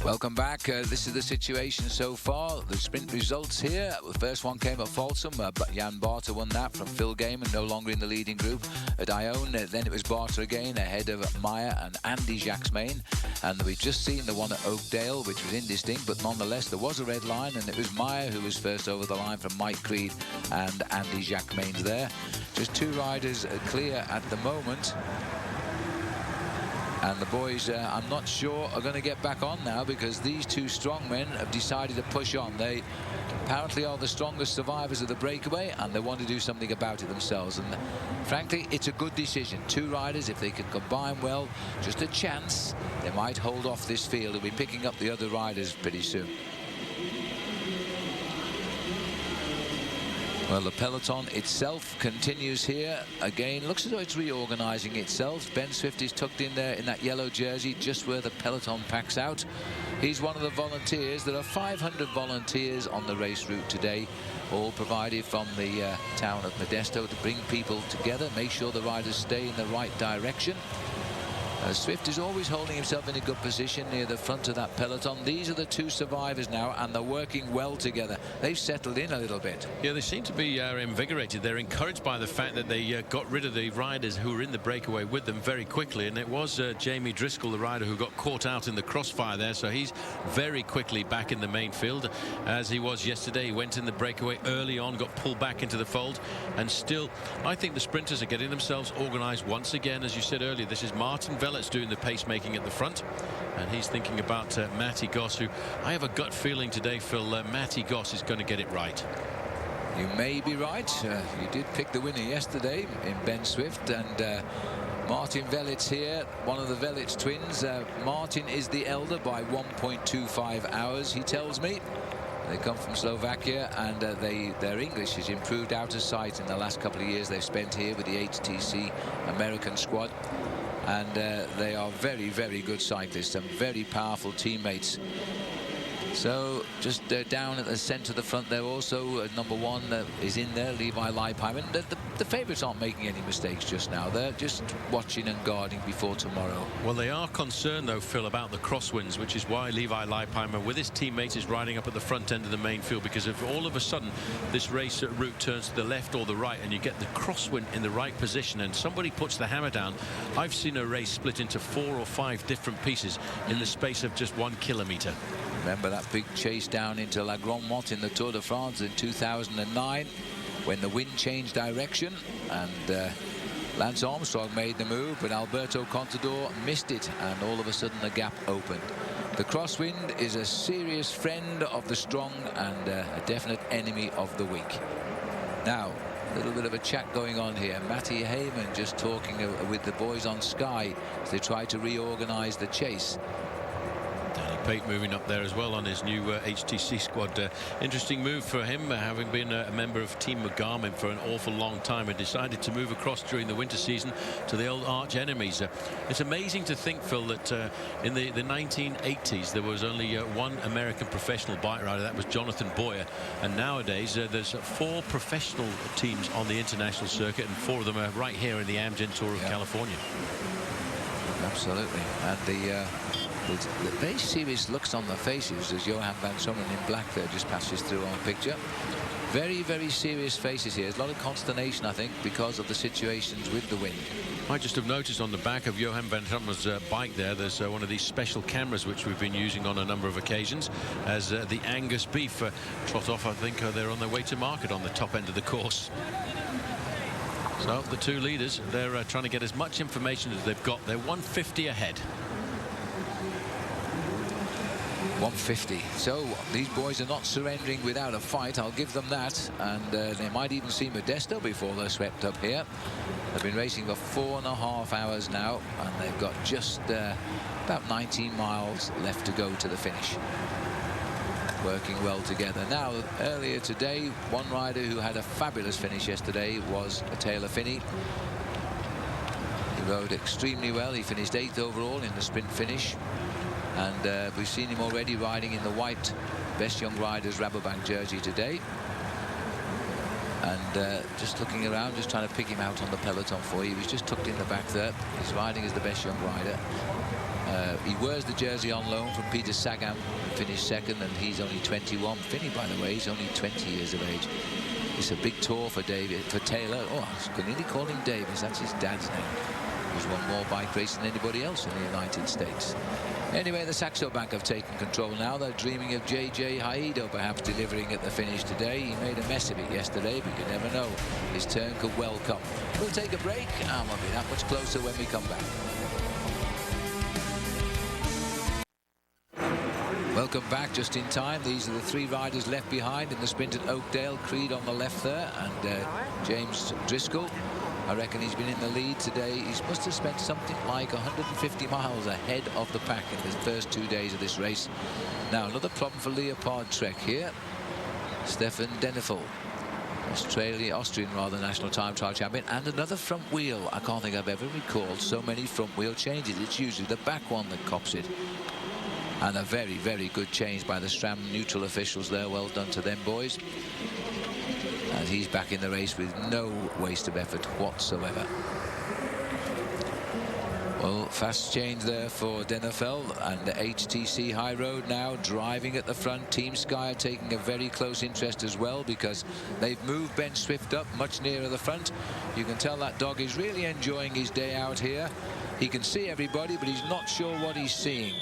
A: Welcome back. This is the situation so far. The sprint results here. The first one came at Folsom. Jan Barter won that from Phil Gaiman, no longer in the leading group. At Ione, then it was Barter again, ahead of Meyer and Andy Jacquemain. And we've just seen the one at Oakdale, which was indistinct, but nonetheless there was a red line, and it was Meyer who was first over the line from Mike Creed, and Andy Jacquemain's there. Just 2 riders clear at the moment. And the boys, I'm not sure, are going to get back on now, because these 2 strong men have decided to push on. They apparently are the strongest survivors of the breakaway, and they want to do something about it themselves. And frankly, it's a good decision. 2 riders, if they can combine well, just a chance, they might hold off this field. They'll be picking up the other riders pretty soon. Well, the peloton itself continues here. Again, looks as though it's reorganizing itself. Ben Swift is tucked in there in that yellow jersey, just where the peloton packs out. He's one of the volunteers. There are 500 volunteers on the race route today, all provided from the town of Modesto to bring people together, make sure the riders stay in the right direction. Swift is always holding himself in a good position near the front of that peloton. These are the 2 survivors now, and they're working well together. They've settled in a little bit.
B: Yeah, they seem to be invigorated. They're encouraged by the fact that they got rid of the riders who were in the breakaway with them very quickly. And it was Jamie Driscoll, the rider, who got caught out in the crossfire there. So he's very quickly back in the main field, as he was yesterday. He went in the breakaway early on, got pulled back into the fold. And still, I think the sprinters are getting themselves organized once again. As you said earlier, this is Martin Vellet's doing the pacemaking at the front, and he's thinking about Matty Goss, who I have a gut feeling today, Phil, Matty Goss is going to get it right.
A: You may be right. You did pick the winner yesterday in Ben Swift, and Martin Vellet's here, one of the Vellet's twins. Martin is the elder by 1.25 hours, he tells me. They come from Slovakia, and their English has improved out of sight in the last couple of years they've spent here with the HTC American squad. And they are very, very good cyclists and very powerful teammates. So just down at the centre of the front there also, number 1 is in there, Levi Leipheimer. The favourites aren't making any mistakes just now. They're just watching and guarding before tomorrow.
B: Well, they are concerned, though, Phil, about the crosswinds, which is why Levi Leipheimer, with his teammates, is riding up at the front end of the main field. Because if all of a sudden this race route turns to the left or the right, and you get the crosswind in the right position, and somebody puts the hammer down, I've seen a race split into 4 or 5 different pieces in the space of just 1 kilometre.
A: Remember that big chase down into La Grande Motte in the Tour de France in 2009, when the wind changed direction, and Lance Armstrong made the move, but Alberto Contador missed it, and all of a sudden the gap opened. The crosswind is a serious friend of the strong and a definite enemy of the weak. Now, a little bit of a chat going on here. Matty Heyman just talking with the boys on Sky as they try to reorganize the chase.
B: Danny Pate moving up there as well on his new HTC squad. Interesting move for him, having been a member of Team Garmin for an awful long time, and decided to move across during the winter season to the old arch enemies. It's amazing to think, Phil, that in the 1980s there was only one American professional bike rider. That was Jonathan Boyer, and nowadays there's 4 professional teams on the international circuit, and 4 of them are right here in the Amgen Tour of California.
A: Absolutely. And the very serious looks on the faces as Johan van Sommeren in black there just passes through on picture. Very, very serious faces here. There's a lot of consternation, I think, because of the situations with the wind.
B: I just have noticed on the back of Johan van Sommeren's bike there's one of these special cameras which we've been using on a number of occasions as the Angus beef trot off. I think they're on their way to market on the top end of the course. So the 2 leaders, they're trying to get as much information as they've got. They're 150 ahead.
A: 150. So these boys are not surrendering without a fight, I'll give them that. And they might even see Modesto before they're swept up here. They've been racing for 4.5 hours now, and they've got just about 19 miles left to go to the finish. Working well together. Now, earlier today, one rider who had a fabulous finish yesterday was Taylor Phinney. He rode extremely well. He finished 8th overall in the sprint finish. And we've seen him already riding in the white Best Young Riders Rabobank jersey today. And just looking around, just trying to pick him out on the peloton for you. He was just tucked in the back there. He's riding as the Best Young Rider. He wears the jersey on loan from Peter Sagan, finished 2nd, and he's only 21. Phinney, by the way, he's only 20 years of age. It's a big tour for Taylor. Oh, I was nearly call him Davis. That's his dad's name. He's won more bike racing than anybody else in the United States. Anyway, the Saxo Bank have taken control now. They're dreaming of J.J. Haido perhaps delivering at the finish today. He made a mess of it yesterday, but you never know. His turn could well come. We'll take a break, and we'll be that much closer when we come back. Welcome back just in time. These are the 3 riders left behind in the sprint at Oakdale. Creed on the left there, and James Driscoll. I reckon he's been in the lead today. He must have spent something like 150 miles ahead of the pack in the first 2 days of this race. Now, another problem for Leopard Trek here. Stefan Denefel, Austrian national time trial champion, and another front wheel. I can't think I've ever recalled so many front wheel changes. It's usually the back one that cops it. And a very, very good change by the SRAM neutral officials there. Well done to them, boys. And he's back in the race with no waste of effort whatsoever. Well, fast change there for Denefel, and the HTC High Road now driving at the front. Team Sky are taking a very close interest as well, because they've moved Ben Swift up much nearer the front. You can tell that dog is really enjoying his day out here. He can see everybody, but he's not sure what he's seeing,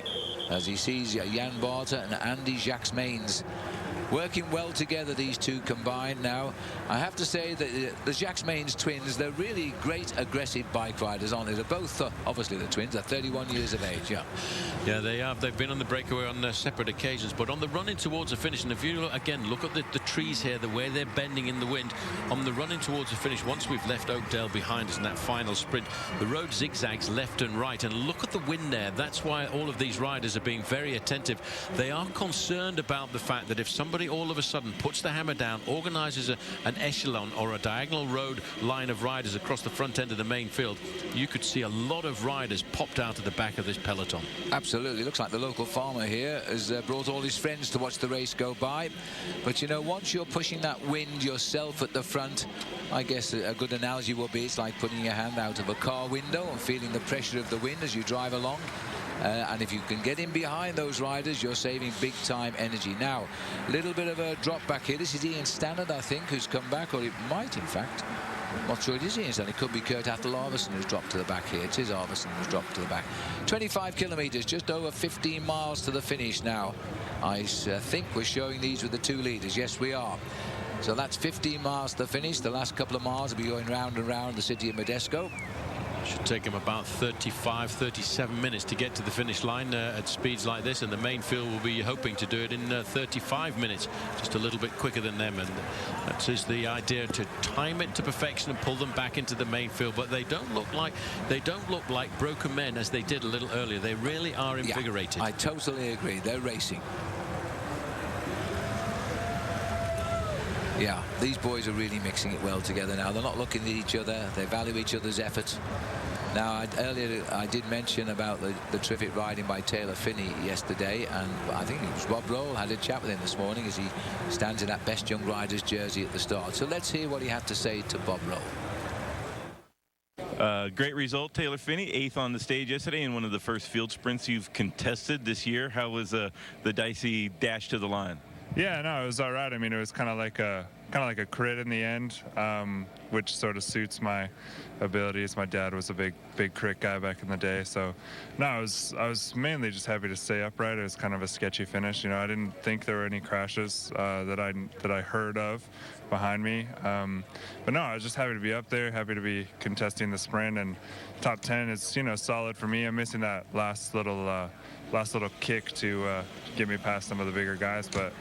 A: as he sees Jan Barter and Andy Jacques-Mains working well together, these 2 combined now. I have to say that the Jacques-Mains twins, they're really great aggressive bike riders, aren't they? They're both, obviously the twins, are 31 years of age, yeah.
B: Yeah, they have. They've been on the breakaway on separate occasions, but on the run-in towards the finish, and if you, again, look at the trees here, the way they're bending in the wind, on the run-in towards the finish, once we've left Oakdale behind us in that final sprint, the road zigzags left and right, and look at the wind there. That's why all of these riders are being very attentive. They are concerned about the fact that if somebody all of a sudden puts the hammer down, organizes an echelon or a diagonal road line of riders across the front end of the main field, you could see a lot of riders popped out of the back of this peloton.
A: Absolutely. Looks like the local farmer here has brought all his friends to watch the race go by. But you know, once you're pushing that wind yourself at the front, I guess a good analogy would be it's like putting your hand out of a car window and feeling the pressure of the wind as you drive along. And if you can get in behind those riders, you're saving big time energy. Now, a little bit of a drop back here. This is Ian Stannard, I think, who's come back, or it might, in fact. I'm not sure it is Ian Stannard. It could be Kurt Attel-Arvesen who's dropped to the back here. It is Arvesen who's dropped to the back. 25 kilometres, just over 15 miles to the finish now. I think we're showing these with the 2 leaders. Yes, we are. So that's 15 miles to the finish. The last couple of miles will be going round and round the city of Modesto.
B: Should take him about 35, 37 minutes to get to the finish line at speeds like this, and the main field will be hoping to do it in 35 minutes, just a little bit quicker than them. And that is the idea, to time it to perfection and pull them back into the main field. But they don't look like broken men as they did a little earlier. They really are invigorated.
A: Yeah, I totally agree. They're racing. Yeah, these boys are really mixing it well together now. They're not looking at each other. They value each other's effort. Now, earlier I did mention about the terrific riding by Taylor Phinney yesterday, and I think it was Bob Roll had a chat with him this morning as he stands in that Best Young Riders jersey at the start. So let's hear what he had to say to Bob Roll.
C: Great result, Taylor Phinney, 8th on the stage yesterday in one of the first field sprints you've contested this year. How was the dicey dash to the line?
I: Yeah, no, it was all right. I mean, it was kind of like a crit in the end, which sort of suits my abilities. My dad was a big crit guy back in the day, so no, I was mainly just happy to stay upright. It was kind of a sketchy finish. You know, I didn't think there were any crashes that I heard of behind me, but no, I was just happy to be up there, happy to be contesting the sprint, and top 10 is, you know, solid for me. I'm missing that last little kick to get me past some of the bigger guys, but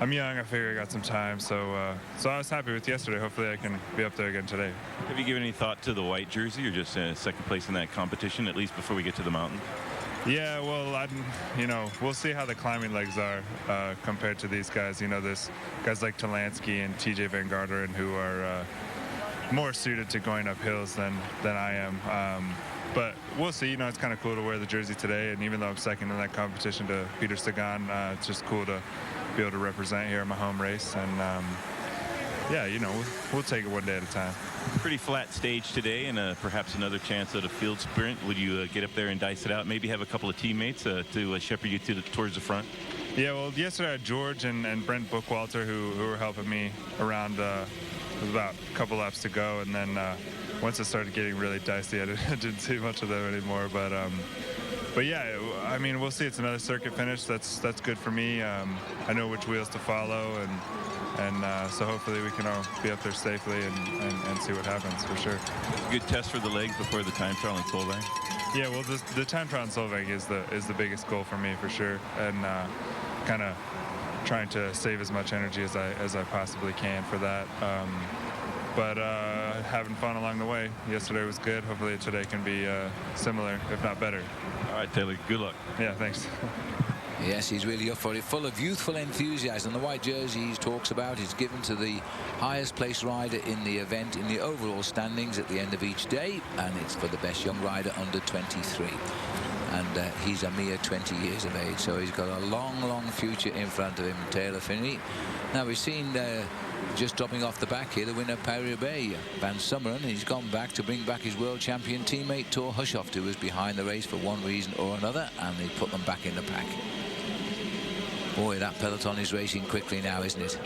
I: I'm young. I figure I got some time, so I was happy with yesterday. Hopefully I can be up there again today.
C: Have you given any thought to the white jersey, or just second place in that competition, at least before we get to the mountain?
I: Yeah, well, you know, we'll see how the climbing legs are compared to these guys. You know, there's guys like Talansky and TJ Van Garderen who are more suited to going up hills than I am. But we'll see. You know, it's kind of cool to wear the jersey today, and even though I'm second in that competition to Peter Sagan, it's just cool to be able to represent here in my home race. And yeah, you know, we'll take it one day at a time.
C: Pretty flat stage today, and perhaps another chance at a field sprint. Would you get up there and dice it out? Maybe have a couple of teammates to shepherd you towards the front?
I: Yeah, well, yesterday I had George and Brent Bookwalter who were helping me around. It was about a couple laps to go, and then once it started getting really dicey, I didn't see much of them anymore. But yeah, I mean, we'll see. It's another circuit finish. That's good for me. I know which wheels to follow, and so hopefully we can all be up there safely and see what happens for sure.
C: Good test for the legs before the time trial in Solvang.
I: Yeah, well, the time trial in Solvang is the biggest goal for me for sure, and kind of trying to save as much energy as I possibly can for that. But having fun along the way. Yesterday was good. Hopefully today can be similar, if not better.
C: All right, Taylor, good luck.
I: Yeah, thanks.
A: Yes, he's really up for it, full of youthful enthusiasm. The white jersey he talks about is given to the highest placed rider in the event in the overall standings at the end of each day, and it's for the best young rider under 23. And he's a mere 20 years of age, so he's got a long future in front of him, Taylor Phinney. Now we've seen just dropping off the back here, the winner Paris-Roubaix, Van Summeren. He's gone back to bring back his world champion teammate Thor Hushovd, who was behind the race for one reason or another, and they put them back in the pack. Boy, that peloton is racing quickly now, isn't it?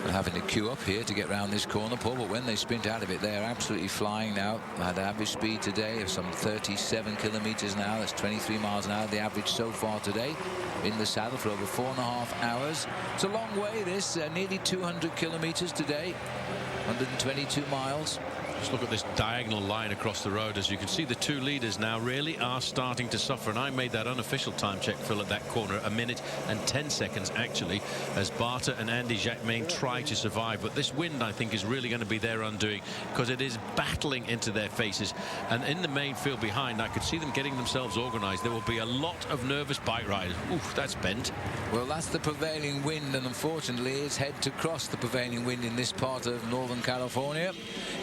A: They're having to queue up here to get round this corner, Paul, but when they sprint out of it, they're absolutely flying now. They had an average speed today of some 37 kilometers an hour. That's 23 miles an hour, the average so far today in the saddle for over 4.5 hours. It's a long way, this, nearly 200 kilometers today, 122 miles.
B: Just look at this diagonal line across the road. As you can see, the two leaders now really are starting to suffer, and I made that unofficial time check, Phil, at that corner, 1 minute and 10 seconds actually, as Barta and Andy Jacquemain try to survive. But this wind, I think, is really going to be their undoing, because it is battling into their faces. And in the main field behind, I could see them getting themselves organized. There will be a lot of nervous bike riders. Oof, that's bent.
A: Well, that's the prevailing wind, and unfortunately it's head to cross the prevailing wind in this part of Northern California.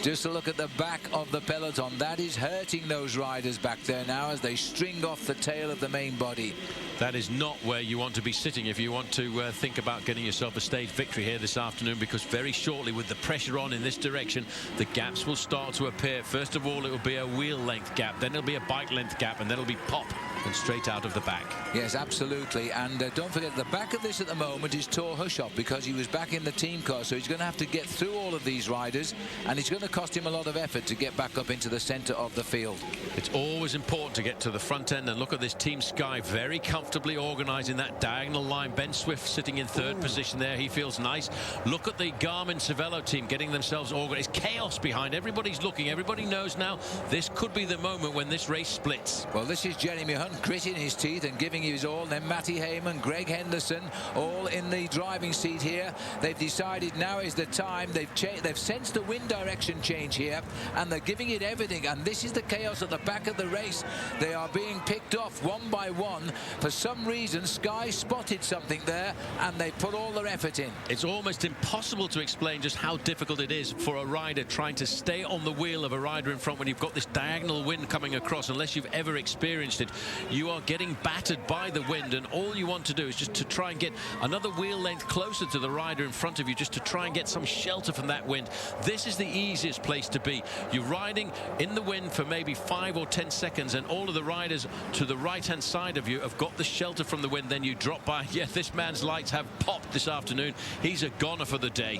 A: Just to look at the back of the peloton, that is hurting those riders back there now as they string off the tail of the main body.
B: That is not where you want to be sitting if you want to think about getting yourself a stage victory here this afternoon, because very shortly, with the pressure on in this direction, the gaps will start to appear. First of all, it will be a wheel length gap, then it'll be a bike length gap, and then it'll be pop. and straight out of the back.
A: Yes, absolutely. And don't forget, the back of this at the moment is Tor Hushoff, because he was back in the team car, so he's going to have to get through all of these riders, and it's going to cost him a lot of effort to get back up into the center of the field.
B: It's always important to get to the front end, and look at this Team Sky very comfortably organising that diagonal line. Ben Swift sitting in third position there. He feels nice. Look at the Garmin Cervelo team getting themselves organised. Chaos behind. Everybody's looking. Everybody knows now this could be the moment when this race splits.
A: Well, this is Jeremy Hunt gritting his teeth and giving his all. Then Matty Heyman, Greg Henderson, all in the driving seat here. They've decided now is the time. They've sensed the wind direction change here, and they're giving it everything. And this is the chaos at the back of the race. They are being picked off one by one. For some reason, Sky spotted something there, and they put all their effort in.
B: It's almost impossible to explain just how difficult it is for a rider trying to stay on the wheel of a rider in front when you've got this diagonal wind coming across. Unless you've ever experienced it, you are getting battered by the wind, and all you want to do is just to try and get another wheel length closer to the rider in front of you, just to try and get some shelter from that wind. This is the easiest place to be. You're riding in the wind for maybe 5 or 10 seconds, and all of the riders to the right-hand side of you have got the shelter from the wind. Then you drop by. Yeah, this man's lights have popped this afternoon. He's a goner for the day.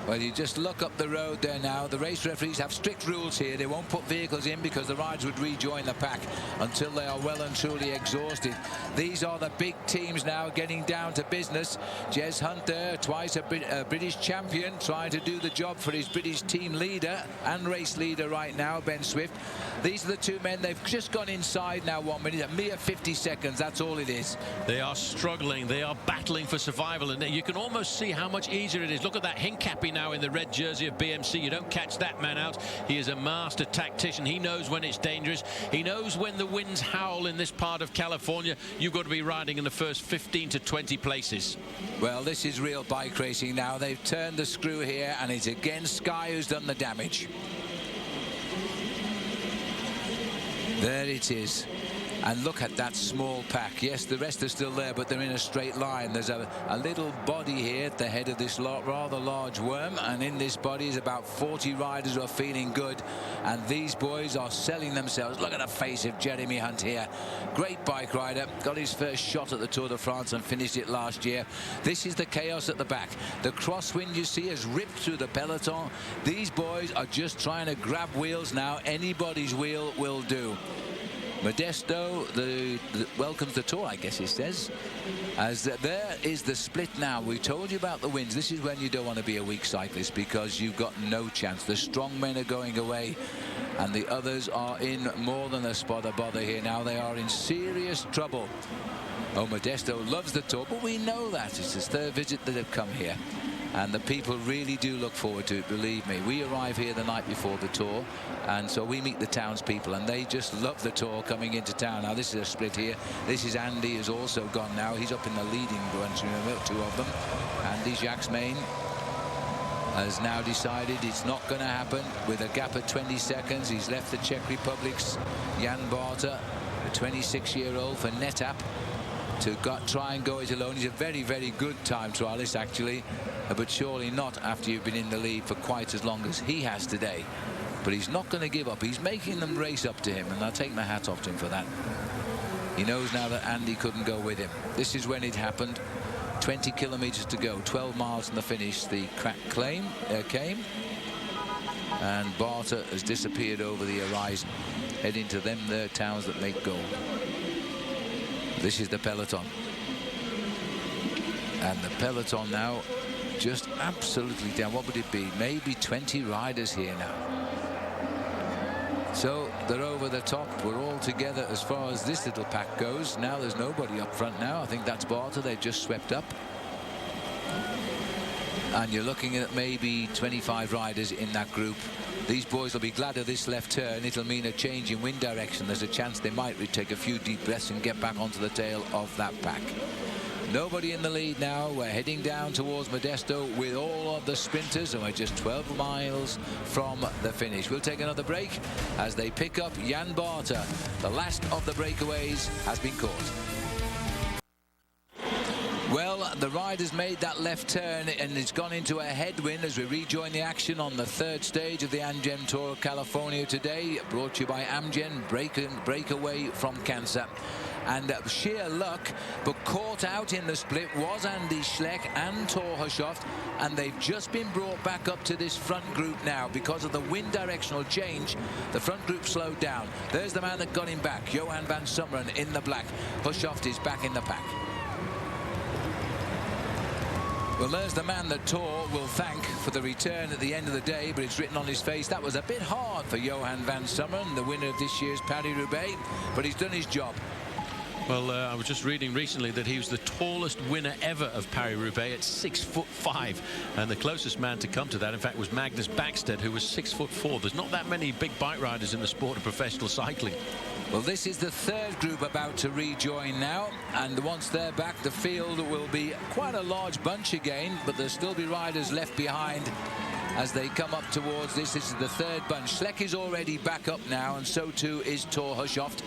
A: Well, you just look up the road there now. The race referees have strict rules here. They won't put vehicles in because the riders would rejoin the pack until they are well and truly exhausted. These are the big teams now getting down to business. Jez Hunter, twice a British champion, trying to do the job for his British team leader and race leader right now, Ben Swift. These are the two men. They've just gone inside now 1 minute, a mere 50 seconds. That's all it is.
B: They are struggling. They are battling for survival, and you can almost see how much easier it is. Look at that Hincapie now in the red jersey of BMC. You don't catch that man out. He is a master tactician. He knows when it's dangerous. He knows when the winds howl in this part of California. You've got to be riding in the first 15 to 20 places.
A: Well, this is real bike racing now. They've turned the screw here, and it's again Sky who's done the damage. There it is. And look at that small pack. Yes, the rest are still there, but they're in a straight line. There's a little body here at the head of this rather large worm, and in this body is about 40 riders who are feeling good, and these boys are selling themselves. Look at the face of Jeremy Hunt here. Great bike rider. Got his first shot at the Tour de France and finished it last year. This is the chaos at the back. The crosswind you see has ripped through the peloton. These boys are just trying to grab wheels now. Anybody's wheel will do. Modesto welcomes the Tour, I guess it says, as there is the split now. We told you about the winds. This is when you don't want to be a weak cyclist, because you've got no chance. The strong men are going away, and the others are in more than a spot of bother here now. They are in serious trouble. Oh, Modesto loves the Tour, but we know that. It's his third visit that they've come here. And the people really do look forward to it, believe me. We arrive here the night before the Tour, and so we meet the townspeople, and they just love the Tour coming into town. Now, this is a split here. This is Andy, who's also gone now. He's up in the leading bunch, remember, two of them. Andy Jacques-Main has now decided it's not going to happen. With a gap of 20 seconds, he's left the Czech Republic's Jan Barter, a 26-year-old, for NetApp, to try and go it alone. He's a very, very good time trialist, actually, but surely not after you've been in the lead for quite as long as he has today. But he's not going to give up. He's making them race up to him, and I'll take my hat off to him for that. He knows now that Andy couldn't go with him. This is when it happened. 20 kilometers to go, 12 miles from the finish. The crack came, and Barter has disappeared over the horizon, heading to their towns that make gold. This is the peloton, and the peloton now just absolutely down. What would it be? Maybe 20 riders here now. So they're over the top. We're all together as far as this little pack goes. Now there's nobody up front now. I think that's Barter. They've just swept up, and you're looking at maybe 25 riders in that group. These boys will be glad of this left turn. It'll mean a change in wind direction. There's a chance they might take a few deep breaths and get back onto the tail of that pack. Nobody in the lead now. We're heading down towards Modesto with all of the sprinters, and we're just 12 miles from the finish. We'll take another break as they pick up Jan Barter. The last of the breakaways has been caught. Well, the rider's made that left turn, and it's gone into a headwind as we rejoin the action on the third stage of the Amgen Tour of California today, brought to you by Amgen, breakaway from cancer. and sheer luck, but caught out in the split was Andy Schleck and Thor Hushovd, and they've just been brought back up to this front group now because of the wind directional change. The front group slowed down. There's the man that got him back, Johan van Summeren in the black. Hushovd is back in the pack. Well, there's the man that Thor will thank for the return at the end of the day, but it's written on his face that was a bit hard for Johan van Summeren, the winner of this year's Paris-Roubaix, but he's done his job.
B: Well, I was just reading recently that he was the tallest winner ever of Paris-Roubaix at 6'5", and the closest man to come to that, in fact, was Magnus Backstedt, who was 6'4". There's not that many big bike riders in the sport of professional cycling.
A: Well, this is the third group about to rejoin now, and once they're back, the field will be quite a large bunch again, but there'll still be riders left behind as they come up towards this. This is the third bunch. Schleck is already back up now, and so too is Thor Hushovd.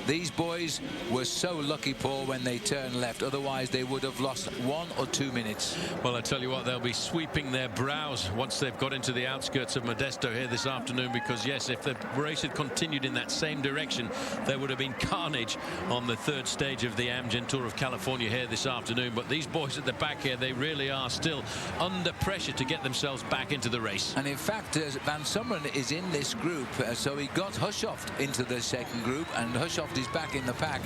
A: These boys were so lucky, Paul, when they turned left. Otherwise, they would have lost 1 or 2 minutes.
B: Well, I tell you what, they'll be sweeping their brows once they've got into the outskirts of Modesto here this afternoon, because, yes, if the race had continued in that same direction, there would have been carnage on the third stage of the Amgen Tour of California here this afternoon. But these boys at the back here, they really are still under pressure to get themselves back into the race.
A: And, in fact, Van Summeren is in this group, so he got Hushovd into the second group, and Hushovd is back in the pack,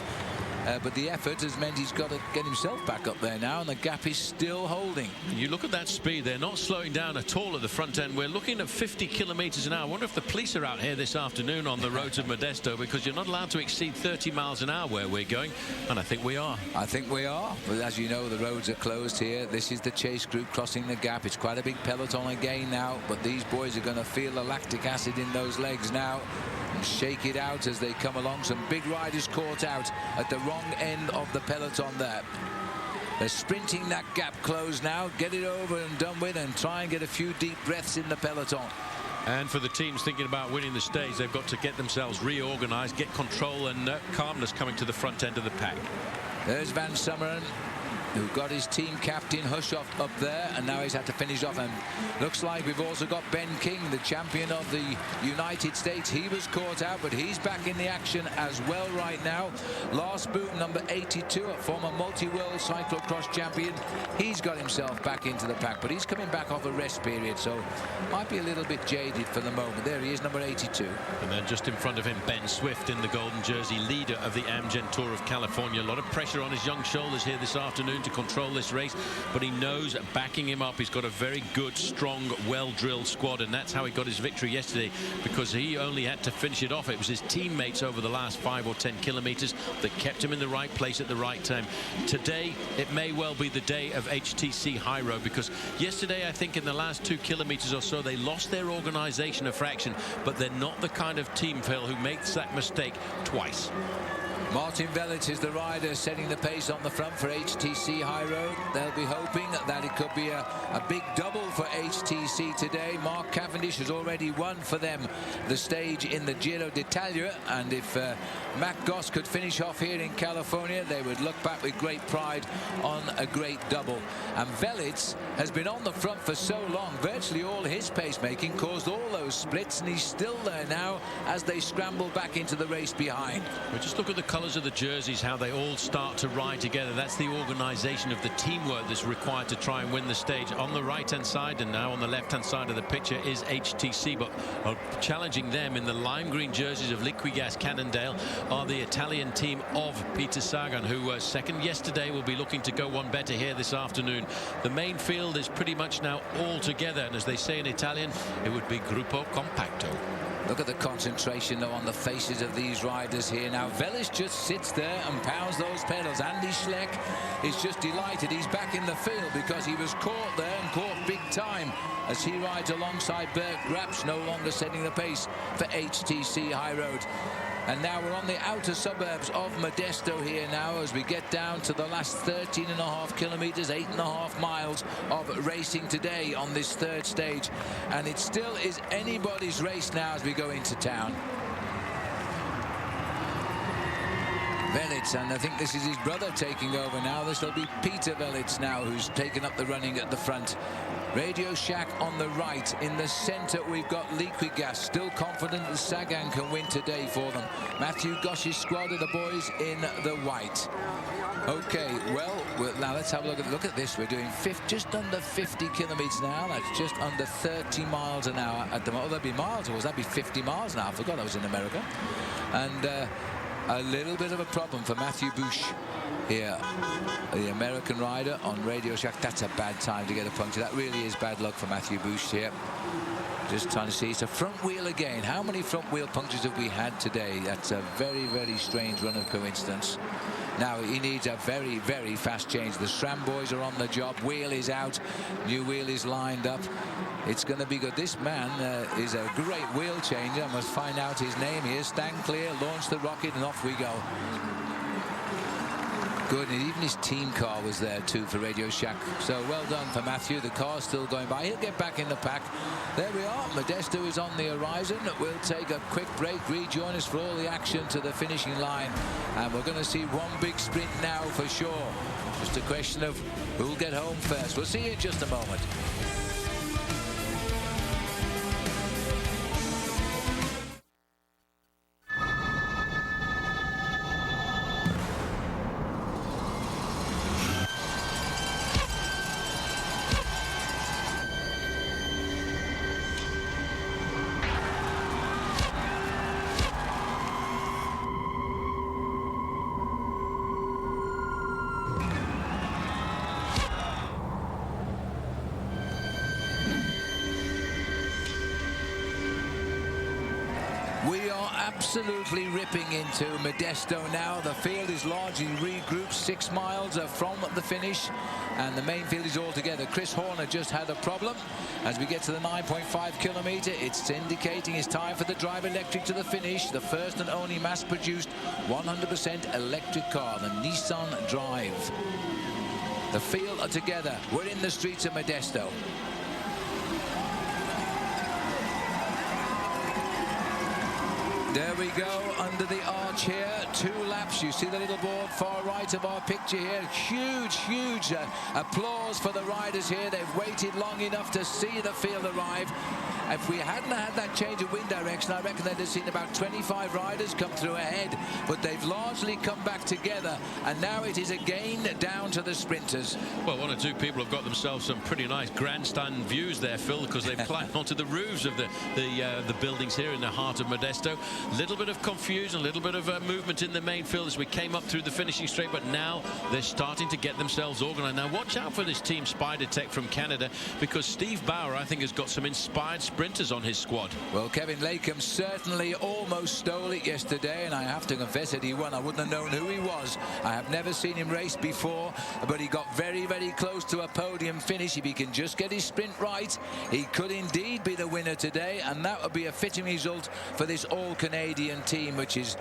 A: but the effort has meant he's got to get himself back up there now, and the gap is still holding.
B: You look at that speed, they're not slowing down at all at the front end. We're looking at 50 kilometers an hour. I wonder if the police are out here this afternoon on the roads of Modesto, because you're not allowed to exceed 30 miles an hour where we're going, and I think we are.
A: I think we are, but as you know, the roads are closed here. This is the chase group crossing the gap. It's quite a big peloton again now, but these boys are going to feel the lactic acid in those legs now and shake it out as they come along. Some big riders caught out at the wrong end of the peloton there. They're sprinting that gap closed now. Get it over and done with, and try and get a few deep breaths in the peloton.
B: And for the teams thinking about winning the stage, they've got to get themselves reorganized, get control and calmness coming to the front end of the pack.
A: There's Van Summeren, who got his team captain Hushovd up there, and now he's had to finish off. And looks like we've also got Ben King, the champion of the United States. He was caught out, but he's back in the action as well right now. Lars Boom, number 82, a former multi-world cyclocross champion. He's got himself back into the pack, but he's coming back off a rest period, so might be a little bit jaded for the moment. There he is, number 82.
B: And then just in front of him, Ben Swift in the golden jersey, leader of the Amgen Tour of California. A lot of pressure on his young shoulders here this afternoon to control this race, but he knows backing him up, he's got a very good, strong, well-drilled squad, and that's how he got his victory yesterday, because he only had to finish it off. It was his teammates over the last 5 or 10 kilometers that kept him in the right place at the right time. Today, it may well be the day of HTC High Road, because yesterday, I think in the last 2 kilometers or so, they lost their organization a fraction, but they're not the kind of team, Phil, who makes that mistake twice.
A: Martin Velits is the rider setting the pace on the front for HTC High Road. They'll be hoping that it could be a big double for HTC today. Mark Cavendish has already won for them the stage in the Giro d'Italia, and if Matt Goss could finish off here in California, they would look back with great pride on a great double. And Velits has been on the front for so long. Virtually all his pacemaking caused all those splits, and he's still there now as they scramble back into the race behind.
B: But just look at the colours of the jerseys, how they all start to ride together. That's the organisation of the teamwork that's required to try and win the stage. On the right-hand side and now on the left-hand side of the picture is HTC, but challenging them in the lime green jerseys of Liquigas Cannondale are the Italian team of Peter Sagan, who was second yesterday, will be looking to go one better here this afternoon. The main field is pretty much now all together, and as they say in Italian, it would be Gruppo Compacto.
A: Look at the concentration, though, on the faces of these riders here. Now, Vellis just sits there and pounds those pedals. Andy Schleck is just delighted. He's back in the field because he was caught there and caught big time as he rides alongside Bert Grapsch, no longer setting the pace for HTC High Road. And now we're on the outer suburbs of Modesto here now as we get down to the last 13.5 kilometers, 8.5 miles of racing today on this third stage. And it still is anybody's race now as we go into town. Velits, and I think this is his brother taking over now. This will be Peter Velits now, who's taken up the running at the front. Radio Shack on the right. In the center, we've got Liquigas, still confident that Sagan can win today for them. Matthew Goss's squad of the boys in the white. Okay, well, now let's have a look at this. We're doing just under 50 kilometers now. That's just under 30 miles an hour at the moment. Oh, that'd be miles, or was that be 50 miles now? I forgot I was in America. And a little bit of a problem for Matthew Bush here, the American rider on Radio Shack. That's a bad time to get a puncture. That really is bad luck for Matthew Bush here. Just trying to see. It's a front wheel again. How many front wheel punctures have we had today? That's a very, very strange run of coincidence. Now he needs a very, very fast change. The SRAM boys are on the job. Wheel is out. New wheel is lined up. It's going to be good. This man is a great wheel changer. I must find out his name here. Stand clear, launch the rocket, and off we go. Good, and even his team car was there too for Radio Shack. So well done for Matthew. The car's still going by. He'll get back in the pack. There we are. Modesto is on the horizon. We'll take a quick break. Rejoin us for all the action to the finishing line. And we're going to see one big sprint now for sure. Just a question of who'll get home first. We'll see you in just a moment. We are absolutely ripping into Modesto now. The field is largely regrouped 6 miles from the finish, and the main field is all together. Chris Horner just had a problem. As we get to the 9.5 kilometer, it's indicating it's time for the Drive Electric to the finish. The first and only mass-produced 100% electric car, the Nissan Drive. The field are together. We're in the streets of Modesto. There we go, under the arch here, 2 laps. You see the little board far right of our picture here. Huge, huge applause for the riders here. They've waited long enough to see the field arrive. If we hadn't had that change of wind direction, I reckon they'd have seen about 25 riders come through ahead. But they've largely come back together, and now it is again down to the sprinters.
B: Well, 1 or 2 people have got themselves some pretty nice grandstand views there, Phil, because they've climbed onto the roofs of the buildings here in the heart of Modesto. Little bit of confusion, a little bit of movement in the main field as we came up through the finishing straight, but now they're starting to get themselves organized. Now watch out for this team Spider Tech from Canada, because Steve Bauer, I think, has got some inspired sprinters on his squad.
A: Well, Kevin Latham certainly almost stole it yesterday, and I have to confess that he won. I wouldn't have known who he was. I have never seen him race before, but he got very, very close to a podium finish. If he can just get his sprint right, he could indeed be the winner today, and that would be a fitting result for this all-Canadian team, which is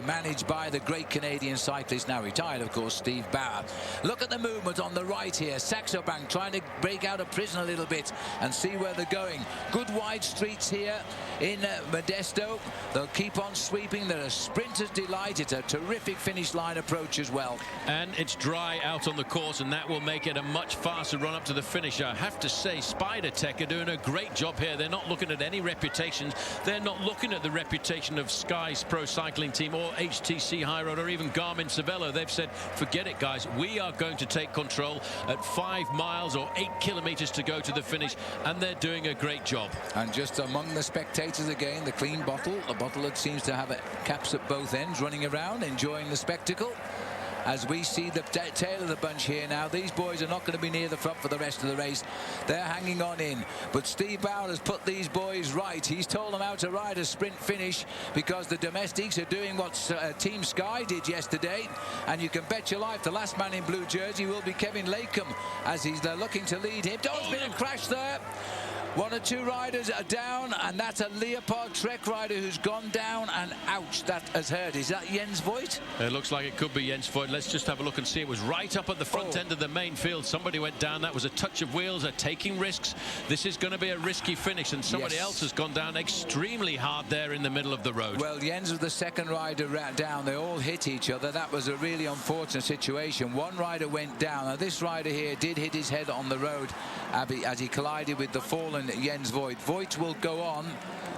A: managed by the great Canadian cyclist, now retired, of course, Steve Bauer. Look at the movement on the right here. Saxo Bank trying to break out of prison a little bit and see where they're going. Good wide streets here in Modesto. They'll keep on sweeping. They're a sprinter's delight. It's a terrific finish line approach as well.
B: And it's dry out on the course, and that will make it a much faster run up to the finish. I have to say, Spider Tech are doing a great job here. They're not looking at any reputations. They're not looking at the reputation of Sky's Pro Cycling Team or HTC High Road or even Garmin Cervelo. They've said, forget it, guys. We are going to take control at 5 miles or 8 kilometers to go to the finish, and they're doing a great job.
A: And just among the spectators again, the clean bottle, a bottle that seems to have caps at both ends, running around, enjoying the spectacle. As we see the tail of the bunch here now, these boys are not going to be near the front for the rest of the race. They're hanging on in. But Steve Bauer has put these boys right. He's told them how to ride a sprint finish, because the domestics are doing what Team Sky did yesterday. And you can bet your life the last man in blue jersey will be Kevin Latham, as he's looking to lead him. There's been a crash there. One or two riders are down, and that's a Leopard Trek rider who's gone down, and ouch, that has hurt. Is that Jens Voigt?
B: It looks like it could be Jens Voigt. Let's just have a look and see. It was right up at the front end of the main field. Somebody went down. That was a touch of wheels. They're taking risks. This is going to be a risky finish, and somebody else has gone down extremely hard there in the middle of the road.
A: Well, Jens was the second rider down. They all hit each other. That was a really unfortunate situation. One rider went down. Now, this rider here did hit his head on the road as he collided with the fallen Jens Voigt. Voigt will go on.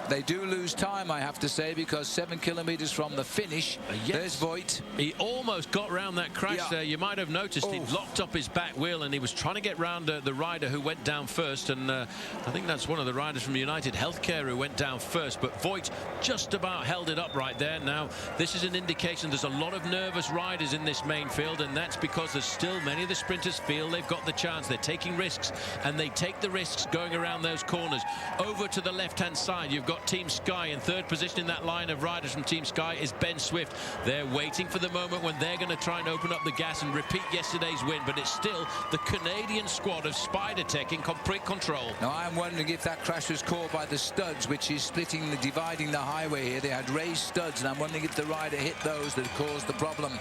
A: They do lose time, I have to say, because 7 kilometers from the finish, there's Voigt.
B: He almost got round that crash there. You might have noticed he'd locked up his back wheel, and he was trying to get round the rider who went down first. And I think that's one of the riders from United Healthcare who went down first. But Voigt just about held it up right there. Now, this is an indication there's a lot of nervous riders in this main field, and that's because there's still many of the sprinters feel they've got the chance. They're taking risks, and they take the risks going around those corners. Over to the left-hand side, you've got Team Sky in third position in that line of riders from Team Sky is Ben Swift. They're waiting for the moment when they're going to try and open up the gas and repeat yesterday's win, but it's still the Canadian squad of Spider Tech in complete control.
A: Now, I'm wondering if that crash was caused by the studs, which is dividing the highway here. They had raised studs, and I'm wondering if the rider hit those that caused the problem.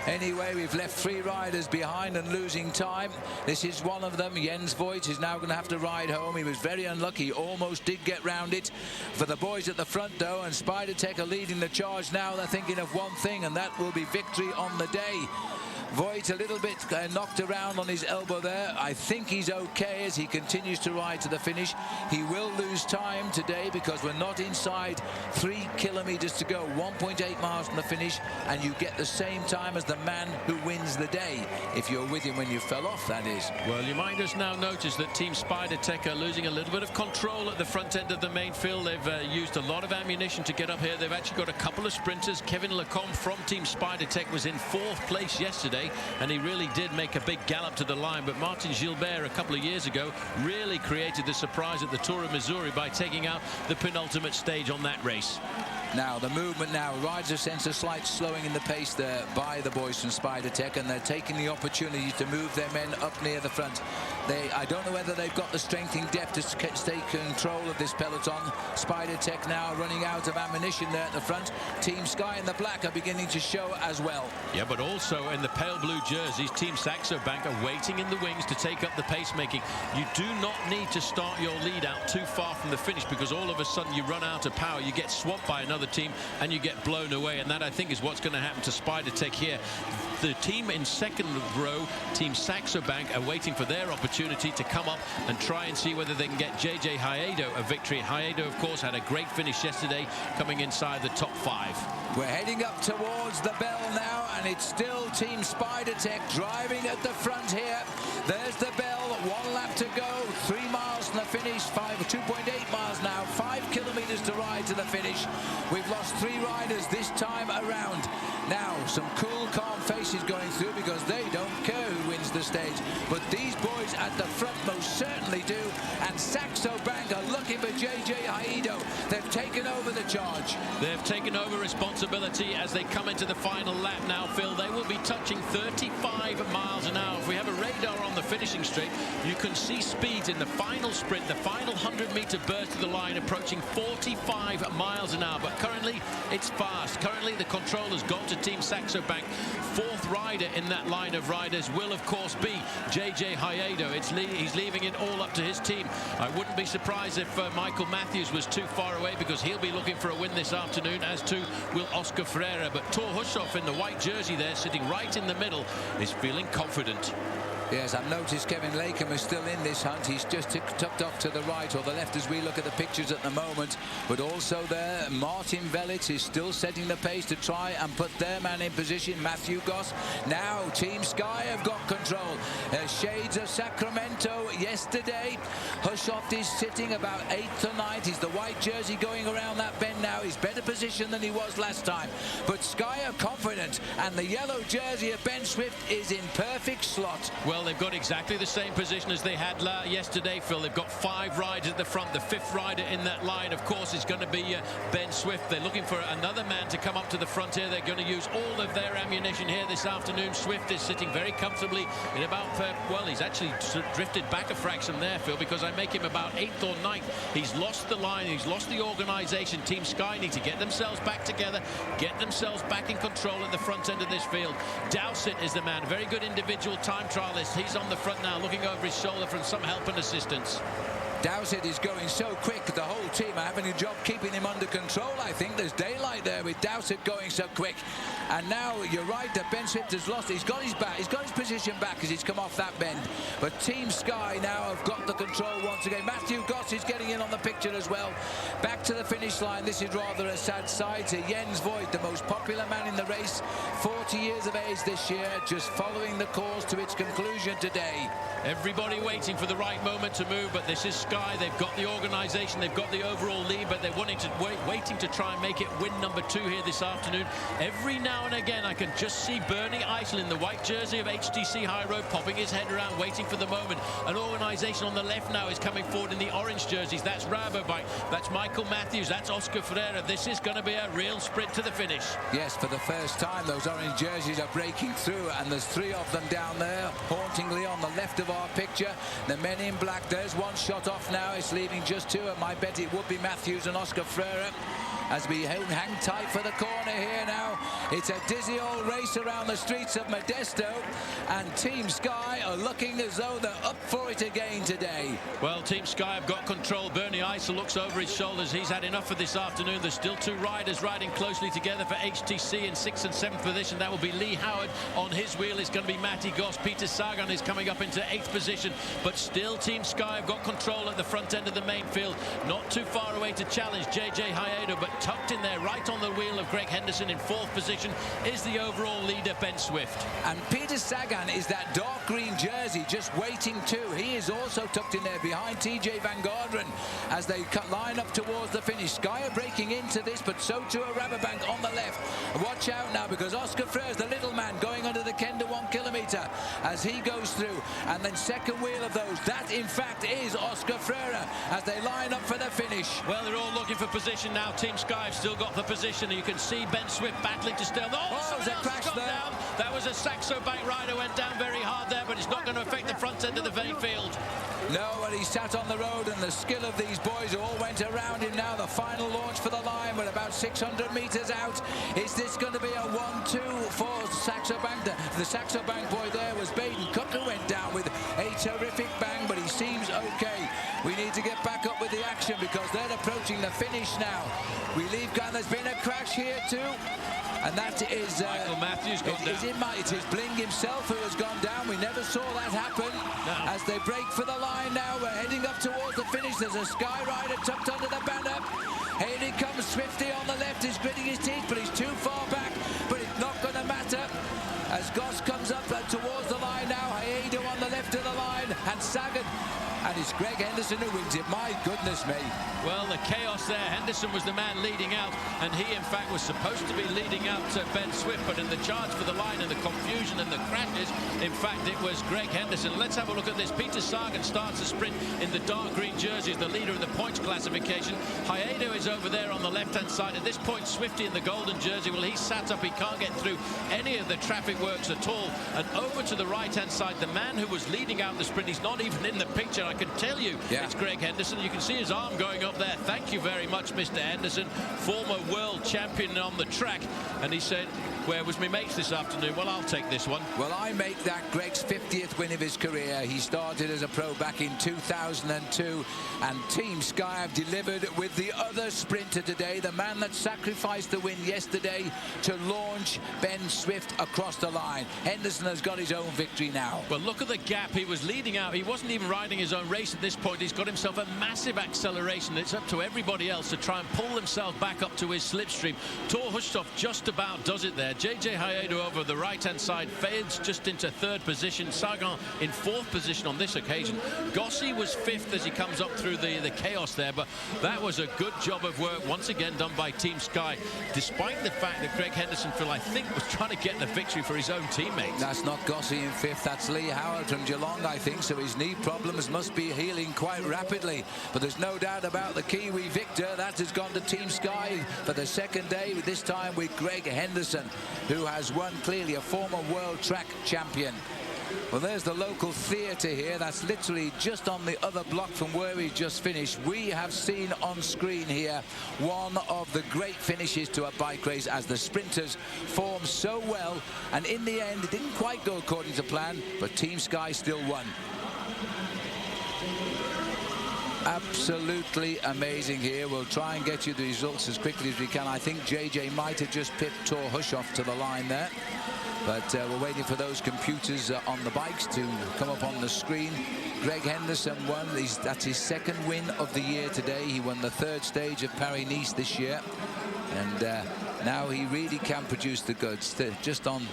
A: Anyway, we've left 3 riders behind and losing time. This is one of them. Jens Voigt is now going to have to ride home. He was very unlucky. He almost did get round it. For the boys at the front, though, and Spider Tech are leading the charge now. They're thinking of one thing, and that will be victory on the day. Voigt a little bit knocked around on his elbow there. I think he's okay as he continues to ride to the finish. He will lose time today because we're not inside 3 kilometers to go. 1.8 miles from the finish, and you get the same time as the man who wins the day. If you're with him when you fell off, that is.
B: Well, you might just now notice that Team Spider Tech are losing a little bit of control at the front end of the main field. They've used a lot of ammunition to get up here. They've actually got a couple of sprinters. Kevin Lecombe from Team Spider Tech was in 4th place yesterday, and he really did make a big gallop to the line. But Martin Gilbert a couple of years ago really created the surprise at the Tour of Missouri by taking out the penultimate stage on that race.
A: Now, the movement now. Riders have sensed a slight slowing in the pace there by the boys from Spider Tech, and they're taking the opportunity to move their men up near the front. I don't know whether they've got the strength in depth to stay control of this peloton. Spider Tech now running out of ammunition there at the front. Team Sky in the black are beginning to show as well.
B: Yeah, but also in the pale blue jerseys, Team Saxo Bank are waiting in the wings to take up the pacemaking. You do not need to start your lead out too far from the finish, because all of a sudden you run out of power, you get swamped by another team, and you get blown away. And that, I think, is what's going to happen to Spider Tech here. The team in second row, Team Saxo Bank, are waiting for their opportunity to come up and try and see whether they can get JJ Haedo a victory. Haedo, of course, had a great finish yesterday, coming inside the top 5.
A: We're heading up towards the bell now, and it's still Team Spider Tech driving at the front here. There's the bell. 1 lap to go. 3 miles from the finish. 2.8 miles now. 5 kilometers to ride to the finish. We've lost 3 riders this time around. Now, some cool, calm faces going through because they don't care who wins the stage. But these boys at the front most certainly do. And Saxo Bank are looking for JJ Haedo. They've taken over the charge.
B: They've taken over responsibility as they come into the final lap now, Phil. They will be touching 35 miles an hour. If we have a radar on the finishing straight, you can see speeds in the final sprint, the final 100-meter burst of the line, approaching 45 miles an hour. But currently, it's fast. Currently, the control has gone to Team Saxo Bank. 4th rider in that line of riders will, of course, be JJ Haedo. He's leaving it all up to his team. I wouldn't be surprised if Michael Matthews was too far away, because he'll be looking for a win this afternoon, as too will Oscar Freire. But Tor Hushoff in the white jersey there, sitting right in the middle, is feeling confident.
A: Yes, I've noticed Kevin Lakem is still in this hunt. He's just tucked off to the right or the left as we look at the pictures at the moment. But also there, Martin Velitz is still setting the pace to try and put their man in position, Matthew Goss. Now, Team Sky have got control. Shades of Sacramento yesterday. Hushoff is sitting about 8th or 9th. He's the white jersey going around that bend now. He's better positioned than he was last time. But Sky are confident, and the yellow jersey of Ben Swift is in perfect slot.
B: Well, they've got exactly the same position as they had yesterday, Phil. They've got 5 riders at the front. The 5th rider in that line, of course, is going to be Ben Swift. They're looking for another man to come up to the front here. They're going to use all of their ammunition here this afternoon. Swift is sitting very comfortably in about, well, he's actually drifted back a fraction there, Phil, because I make make him about 8th or 9th. He's lost the line, he's lost the organisation. Team Sky need to get themselves back together, get themselves back in control at the front end of this field. Dowsett is the man, very good individual time trialist. He's on the front now, looking over his shoulder for some help and assistance.
A: Dowsett is going so quick, the whole team are having a job keeping him under control. I think there's daylight there with Dowsett going so quick. And now you're right that Ben Swift has lost. He's got his position back as he's come off that bend. But Team Sky now have got the control once again. Matthew Goss is getting in on the picture as well. Back to the finish line. This is rather a sad sight. Jens Voigt, the most popular man in the race, 40 years of age this year, just following the course to its conclusion today.
B: Everybody waiting for the right moment to move, but this is Sky. They've got the organisation, they've got the overall lead, but they're waiting to try and make it win number 2 here this afternoon. Every now and again, I can just see Bernie Eisel in the white jersey of HTC High Road popping his head around, waiting for the moment. An organisation on the left now is coming forward in the orange jerseys. That's Rabobank, that's Michael Matthews, that's Oscar Ferreira. This is going to be a real sprint to the finish.
A: Yes, for the first time, those orange jerseys are breaking through, and there's 3 of them down there, hauntingly on the left of our picture. The men in black, there's one shot off now. It's leaving just 2, and I bet it would be Matthews and Oscar Ferreira as we hang tight for the corner here now. It's a dizzy old race around the streets of Modesto, and Team Sky are looking as though they're up for it again today.
B: Well, Team Sky have got control. Bernie Eisel looks over his shoulders. He's had enough for this afternoon. There's still 2 riders riding closely together for HTC in 6th and 7th position. That will be Lee Howard. On his wheel it's going to be Matty Goss. Peter Sagan is coming up into 8th position, but still Team Sky have got control at the front end of the main field. Not too far away to challenge JJ Hayedo, but tucked in there right on the wheel of Greg Henderson in 4th position is the overall leader, Ben Swift.
A: And Peter Sagan is that dark green jersey just waiting too. He is also tucked in there behind TJ Van Garderen as they line up towards the finish. Sky are breaking into this, but so too are Rabobank on the left. Watch out now, because Oscar Frere's the little man going under the Kenda 1 kilometre as he goes through. And then second wheel of those, that in fact is Oscar Freire as they line up for the finish.
B: Well, they're all looking for position now. Team Sky have still got the position, and you can see Ben Swift battling to stay.
A: There's a crash there.
B: Down. That was a Saxo Bank rider, went down very hard there, but it's not going to affect the front end of the main field.
A: No, and he sat on the road, and the skill of these boys who all went around him now. The final launch for the line, we're about 600 metres out. Is this going to be a 1-2 for Saxo Bank? The Saxo Bank boy there was Baden Cook, who went down with a terrific bang, but he seems okay. We need to get back up with the action because they're approaching the finish now. We leave gun. There's been a crash here too. And that is
B: Michael Matthews gone down.
A: It is Bling himself who has gone down. We never saw that happen.
B: No.
A: As they break for the line now, we're heading up towards the finish. There's a Sky rider tucked under the banner. Here he comes, Swifty on the left. He's gritting his teeth, but he's too far back. But it's not going to matter. As Goss comes up towards the line now, Hayedo on the left of the line, and Sagan. And it's Greg Henderson who wins it. My goodness me.
B: Well, the chaos there. Henderson was the man leading out, and he, in fact, was supposed to be leading out to Ben Swift, but in the charge for the line and the confusion and the crashes, in fact, it was Greg Henderson. Let's have a look at this. Peter Sagan starts the sprint in the dark green jersey as the leader of the points classification. Hayedo is over there on the left-hand side. At this point, Swifty in the golden jersey, well, he's sat up. He can't get through any of the traffic works at all. And over to the right-hand side, the man who was leading out the sprint, he's not even in the picture. I can tell you it's Greg Henderson. You can see his arm going up there. Thank you very much, Mr. Henderson, former world champion on the track. And he said, where was me mates this afternoon? Well, I'll take this one.
A: Well, I make that Greg's 50th win of his career. He started as a pro back in 2002, and Team Sky have delivered with the other sprinter today, the man that sacrificed the win yesterday to launch Ben Swift across the line. Henderson has got his own victory now.
B: Well, look at the gap. He was leading out. He wasn't even riding his own race at this point. He's got himself a massive acceleration. It's up to everybody else to try and pull himself back up to his slipstream. Tor Hushovd just about does it there. JJ Hayedo over the right-hand side fades just into 3rd position. Sagan in 4th position on this occasion. Gossi was 5th as he comes up through the chaos there, but that was a good job of work once again done by Team Sky, despite the fact that Greg Henderson, I think, was trying to get the victory for his own teammates.
A: That's not Gossi in 5th. That's Lee Howard from Geelong, I think, so his knee problems must be healing quite rapidly. But there's no doubt about the Kiwi victor. That has gone to Team Sky for the second day, this time with Greg Henderson, who has won clearly, a former world track champion. Well, there's the local theatre here. That's literally just on the other block from where we just finished. We have seen on screen here one of the great finishes to a bike race as the sprinters formed so well. And in the end, it didn't quite go according to plan, but Team Sky still won. Absolutely amazing here. We'll try and get you the results as quickly as we can. I think JJ might have just pipped Tor Hushoff to the line there. But we're waiting for those computers on the bikes to come up on the screen. Greg Henderson won. That's his second win of the year today. He won the third stage of Paris-Nice this year. And now he really can produce the goods. Just on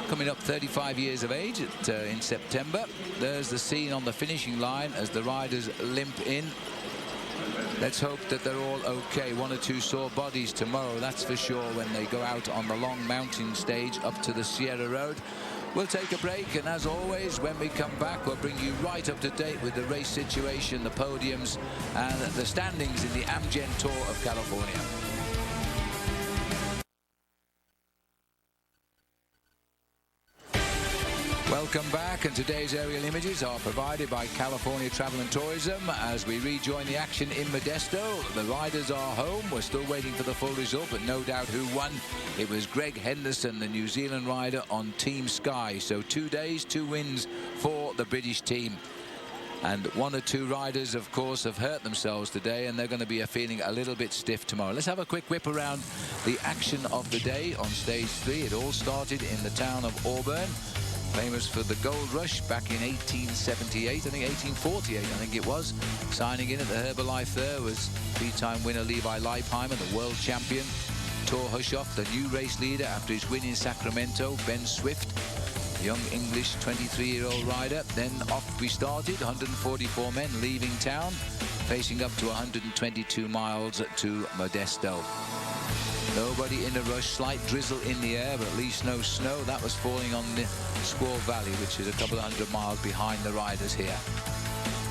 A: coming up 35 years of age in September. There's the scene on the finishing line as the riders limp in. Let's hope that they're all okay. One or two sore bodies tomorrow, that's for sure, when they go out on the long mountain stage up to the Sierra Road. We'll take a break, and as always, when we come back, we'll bring you right up to date with the race situation, the podiums, and the standings in the Amgen Tour of California. Welcome back, and today's aerial images are provided by California Travel and Tourism as we rejoin the action in Modesto. The riders are home. We're still waiting for the full result, but no doubt who won. It was Greg Henderson, the New Zealand rider on Team Sky. So 2 days, 2 wins for the British team. And one or two riders, of course, have hurt themselves today, and they're going to be feeling a little bit stiff tomorrow. Let's have a quick whip around the action of the day on stage 3. It all started in the town of Auburn, famous for the gold rush back in 1878, I think 1848, I think it was. Signing in at the Herbalife there was three-time winner Levi Leipheimer, the world champion. Tor Hushoff, the new race leader after his win in Sacramento. Ben Swift, young English 23-year-old rider. Then off we started, 144 men leaving town, facing up to 122 miles to Modesto. Nobody in a rush, slight drizzle in the air, but at least no snow. That was falling on the Squaw Valley, which is a couple of hundred miles behind the riders here.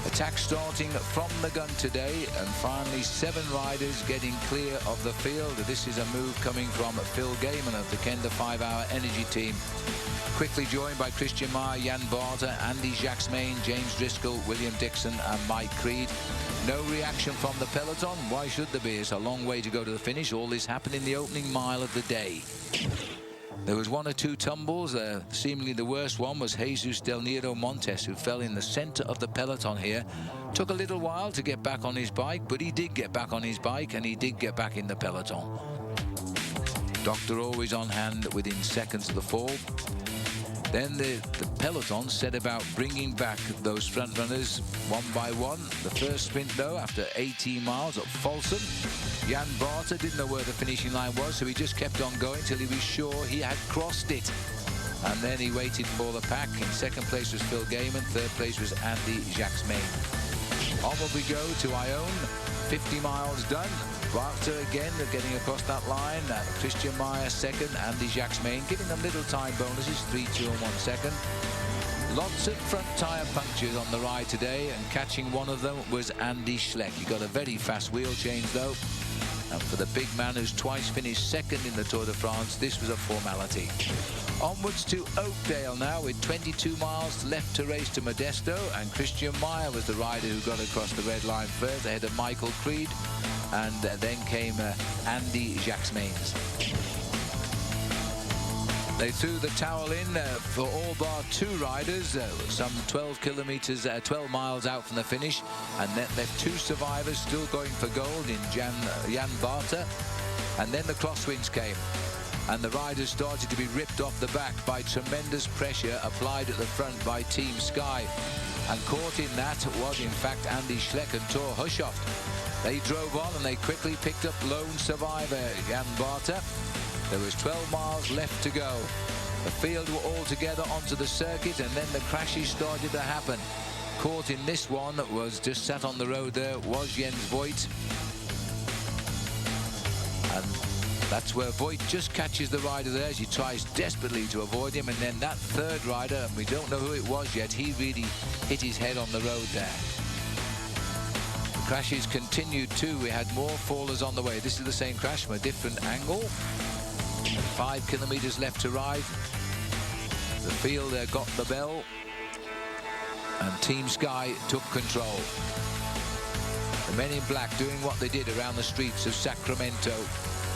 A: Attack starting from the gun today, and finally 7 riders getting clear of the field. This is a move coming from Phil Gaiman of the Kenda 5-Hour Energy Team. Quickly joined by Christian Meyer, Jan Barter, Andy Jacksmain, James Driscoll, William Dixon and Mike Creed. No reaction from the peloton. Why should there be? It's a long way to go to the finish. All this happened in the opening mile of the day. There was 1 or 2 tumbles. Seemingly the worst one was Jesus Del Niro Montes, who fell in the center of the peloton here. Took a little while to get back on his bike, but he did get back on his bike, and he did get back in the peloton. Doctor always on hand within seconds of the fall. Then the peloton set about bringing back those front runners one by one. The first sprint, though, after 18 miles at Folsom, Jan Barter didn't know where the finishing line was, so he just kept on going till he was sure he had crossed it. And then he waited for the pack. In second place was Phil Gaiman. Third place was Andy Jacksmain. Onward we go to Ione. 50 miles done. Barter again getting across that line. Christian Meyer second, Andy Jacksmain giving them little time bonuses, 3, 2 and 1 second. Lots of front tyre punctures on the ride today, and catching one of them was Andy Schleck. He got a very fast wheel change though, and for the big man who's twice finished second in the Tour de France, this was a formality. Onwards to Oakdale now, with 22 miles left to race to Modesto, and Christian Meyer was the rider who got across the red line first, ahead of Michael Creed, and then came Andy Jacksmains. They threw the towel in for all bar 2 riders, some 12 miles out from the finish, and that left 2 survivors still going for gold in Jan Barter. And then the crosswinds came, and the riders started to be ripped off the back by tremendous pressure applied at the front by Team Sky. And caught in that was, in fact, Andy Schleck and Tor Hushoff. They drove on, and they quickly picked up lone survivor Jan Barter. There was 12 miles left to go. The field were all together onto the circuit, and then the crashes started to happen. Caught in this one was just sat on the road there was Jens Voigt. And that's where Voigt just catches the rider there as he tries desperately to avoid him. And then that third rider, and we don't know who it was yet, he really hit his head on the road there. The crashes continued too. We had more fallers on the way. This is the same crash from a different angle. 5 kilometers left to ride. The field got the bell. and Team Sky took control. The men in black doing what they did around the streets of Sacramento.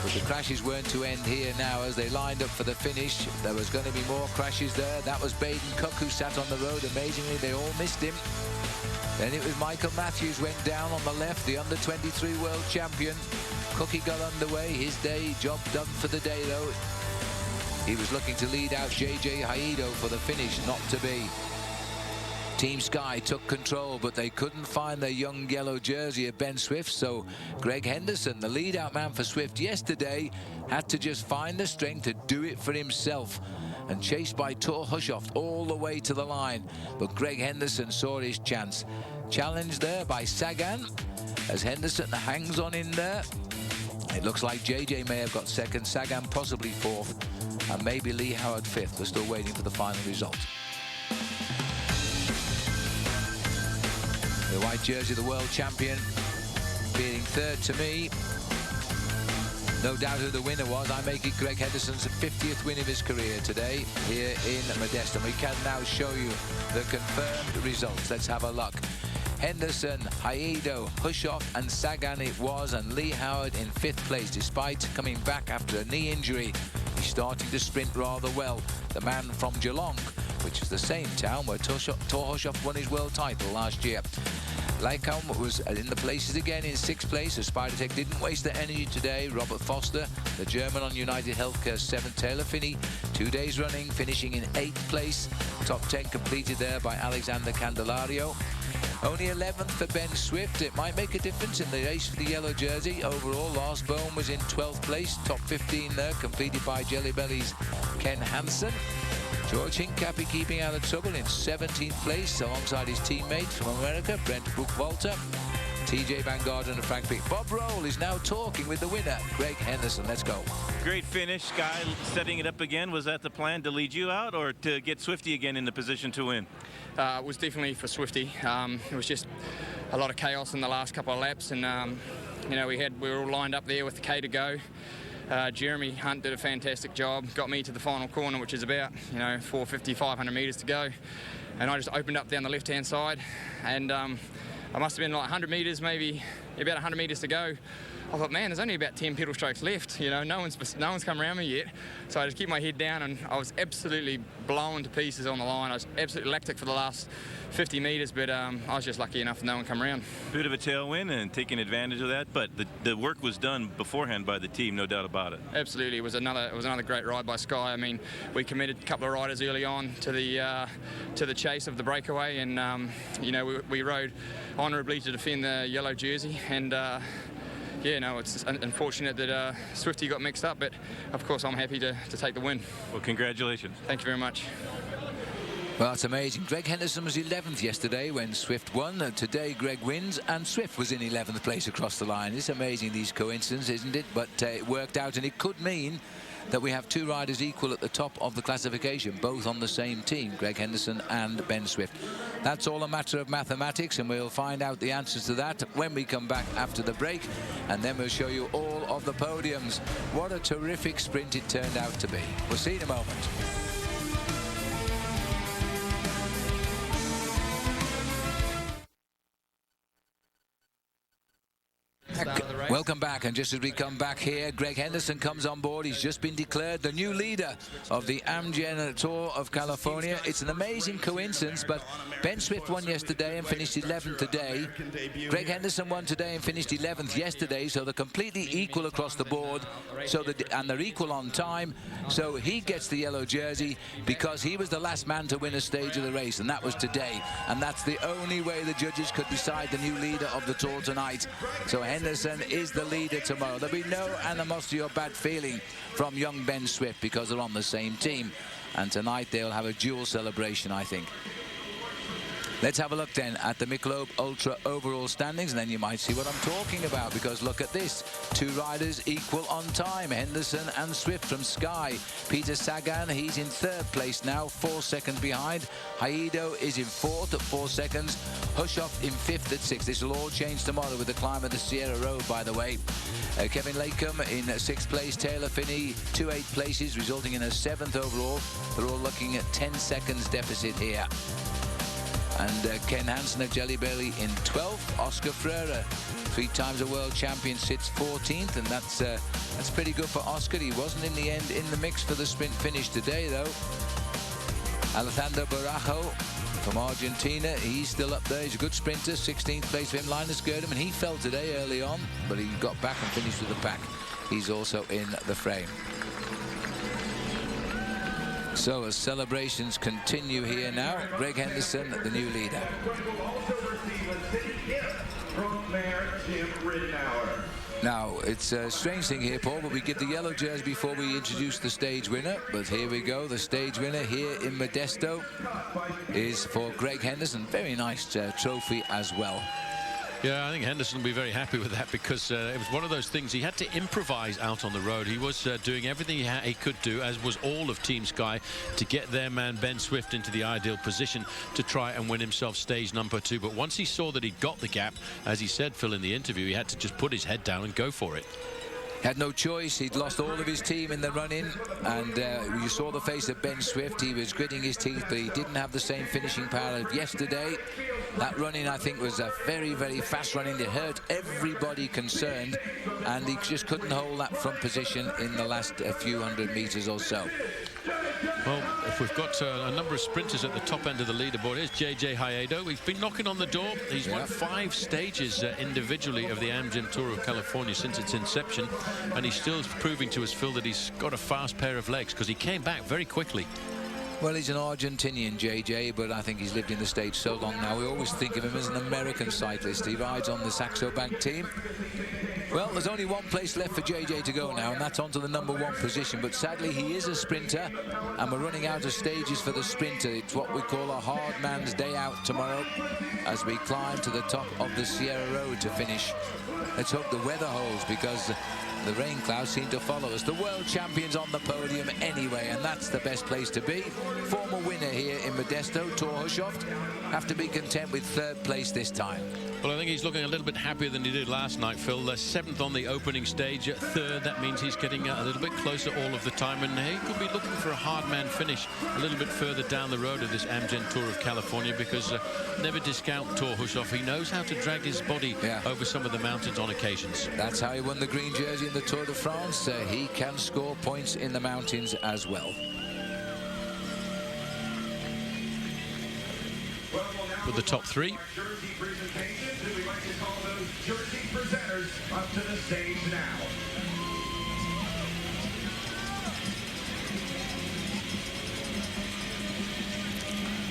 A: But the crashes weren't to end here now as they lined up for the finish. There was going to be more crashes there. That was Baden Cook who sat on the road. Amazingly, they all missed him. Then it was Michael Matthews went down on the left, the under-23 world champion. Cookie got underway. His day, job done for the day, though. He was looking to lead out J.J. Haido for the finish, not to be. Team Sky took control, but they couldn't find their young yellow jersey of Ben Swift, so Greg Henderson, the lead-out man for Swift yesterday, had to just find the strength to do it for himself, and chased by Tor Hushoff all the way to the line. But Greg Henderson saw his chance. Challenged there by Sagan, as Henderson hangs on in there. It looks like JJ may have got second, Sagan possibly fourth, and maybe Lee Howard fifth. We're still waiting for the final result. The white jersey, the world champion, being third to me. No doubt who the winner was. I make it Greg Henderson's 50th win of his career today here in Modesto. We can now show you the confirmed results. Let's have a look. Henderson, Haido, Hushoff and Sagan it was, and Lee Howard in fifth place. Despite coming back after a knee injury, he's starting to sprint rather well. The man from Geelong, which is the same town where Tor Hushoff won his world title last year. Lycombe was in the places again in sixth place. The Spider-Tech didn't waste their energy today. Robert Foster, the German on United Healthcare, seventh. Taylor Finney, 2 days running, finishing in 8th place. Top 10 completed there by Alexander Candelario. Only 11th for Ben Swift. It might make a difference in the race for the yellow jersey. Overall, Lars Bohm was in 12th place. Top 15 there, completed by Jelly Belly's Ken Hansen. George Hincapie keeping out of trouble in 17th place alongside his teammate from America, Brent Buchwalter. TJ Van Gardner and Frank Pick. Bob Roll is now talking with the winner, Greg Henderson. Let's go.
C: Great finish. Sky setting it up again. Was that the plan, to lead you out or to get Swifty again in the position to win?
J: It was definitely for Swifty. It was just a lot of chaos in the last couple of laps, and you know, we were all lined up there with the K to go. Jeremy Hunt did a fantastic job, got me to the final corner, which is about 450, 500 metres to go, and I just opened up down the left-hand side, and I must have been like 100 metres, maybe about 100 metres to go. I thought, man, there's only about 10 pedal strokes left. No one's come around me yet. So I just keep my head down, and I was absolutely blown to pieces on the line. I was absolutely lactic for the last 50 metres, but I was just lucky enough no one come around.
C: Bit of a tailwind and taking advantage of that, but the work was done beforehand by the team, no doubt about it.
J: Absolutely, it was another great ride by Sky. I mean, we committed a couple of riders early on to the chase of the breakaway, and we rode honourably to defend the yellow jersey, and yeah, no, it's unfortunate that Swifty got mixed up, but of course I'm happy to take the win.
C: Well, congratulations.
J: Thank you very much.
A: Well, that's amazing. Greg Henderson was 11th yesterday when Swift won. Today, Greg wins, and Swift was in 11th place across the line. It's amazing, these coincidences, isn't it? But it worked out, and it could mean that we have two riders equal at the top of the classification, both on the same team, Greg Henderson and Ben Swift. That's all a matter of mathematics, and we'll find out the answers to that when we come back after the break, and then we'll show you all of the podiums. What a terrific sprint it turned out to be. We'll see you in a moment. Welcome back, and just as we come back here, Greg Henderson comes on board. He's just been declared the new leader of the Amgen Tour of California. It's an amazing coincidence, but Ben Swift won yesterday and finished 11th today. Greg Henderson won today and finished 11th yesterday, so they're completely equal across the board, and they're equal on time. So he gets the yellow jersey because he was the last man to win a stage of the race, and that was today. And that's the only way the judges could decide the new leader of the Tour tonight. So Henderson is the leader tomorrow. There'll be no animosity or bad feeling from young Ben Swift because they're on the same team. And tonight they'll have a dual celebration, I think. Let's have a look then at the Michelob Ultra overall standings, and then you might see what I'm talking about, because look at this. Two riders equal on time, Henderson and Swift from Sky. Peter Sagan, he's in 3rd place now, 4 seconds behind. Haido is in 4th at 4 seconds. Hushoff in 5th at 6. This will all change tomorrow with the climb of the Sierra Road, by the way. Kevin Lakeham in 6th place. Taylor Finney, 2 8th places, resulting in a 7th overall. They're all looking at 10 seconds deficit here. And Ken Hansen of Jelly Belly in 12th. Oscar Freire, 3 times a world champion, sits 14th, and that's pretty good for Oscar. He wasn't in the end in the mix for the sprint finish today, though. Alejandro Barajo from Argentina, he's still up there. He's a good sprinter. 16th place for him. Linus Gerdam, and he fell today early on, but he got back and finished with the pack. He's also in the frame. So as celebrations continue here now, Greg Henderson, the new leader. Now, it's a strange thing here, Paul, but we give the yellow jersey before we introduce the stage winner. But here we go. The stage winner here in Modesto is for Greg Henderson. Very nice trophy as well.
B: Yeah, I think Henderson will be very happy with that, because it was one of those things he had to improvise out on the road. He was doing everything he could do, as was all of Team Sky, to get their man Ben Swift into the ideal position to try and win himself stage number 2. But once he saw that he'd got the gap, as he said, Phil, in the interview, he had to just put his head down and go for it.
A: Had no choice. He'd lost all of his team in the run-in, and you saw the face of Ben Swift. He was gritting his teeth, but he didn't have the same finishing power of yesterday. That run-in, I think, was a very, very fast run-in. It hurt everybody concerned, and he just couldn't hold that front position in the last few hundred meters or so.
B: Well, if we've got a number of sprinters at the top end of the leaderboard, here's JJ Hayedo. He's been knocking on the door. He's won 5 stages individually of the Amgen Tour of California since its inception, and he's still proving to us, Phil, that he's got a fast pair of legs, because he came back very quickly.
A: Well, he's an Argentinian, JJ, but I think he's lived in the States so long now. We always think of him as an American cyclist. He rides on the Saxo Bank team. Well, there's only one place left for JJ to go now, and that's onto the #1 position. But sadly, he is a sprinter, and we're running out of stages for the sprinter. It's what we call a hard man's day out tomorrow as we climb to the top of the Sierra Road to finish. Let's hope the weather holds, because the rain clouds seem to follow us. The world champions on the podium anyway, and that's the best place to be. Former winner here in Modesto, Thor Hushovd, have to be content with 3rd place this time.
B: Well, I think he's looking a little bit happier than he did last night, Phil. 7th on the opening stage, 3rd. That means he's getting a little bit closer all of the time, and he could be looking for a hard man finish a little bit further down the road of this Amgen Tour of California, because never discount Thor Hushovd. He knows how to drag his body over some of the mountains on occasions.
A: That's how he won the green jersey in the Tour de France. He can score points in the mountains as well.
B: With the top 3.
K: We like to call those jersey presenters up to the stage now.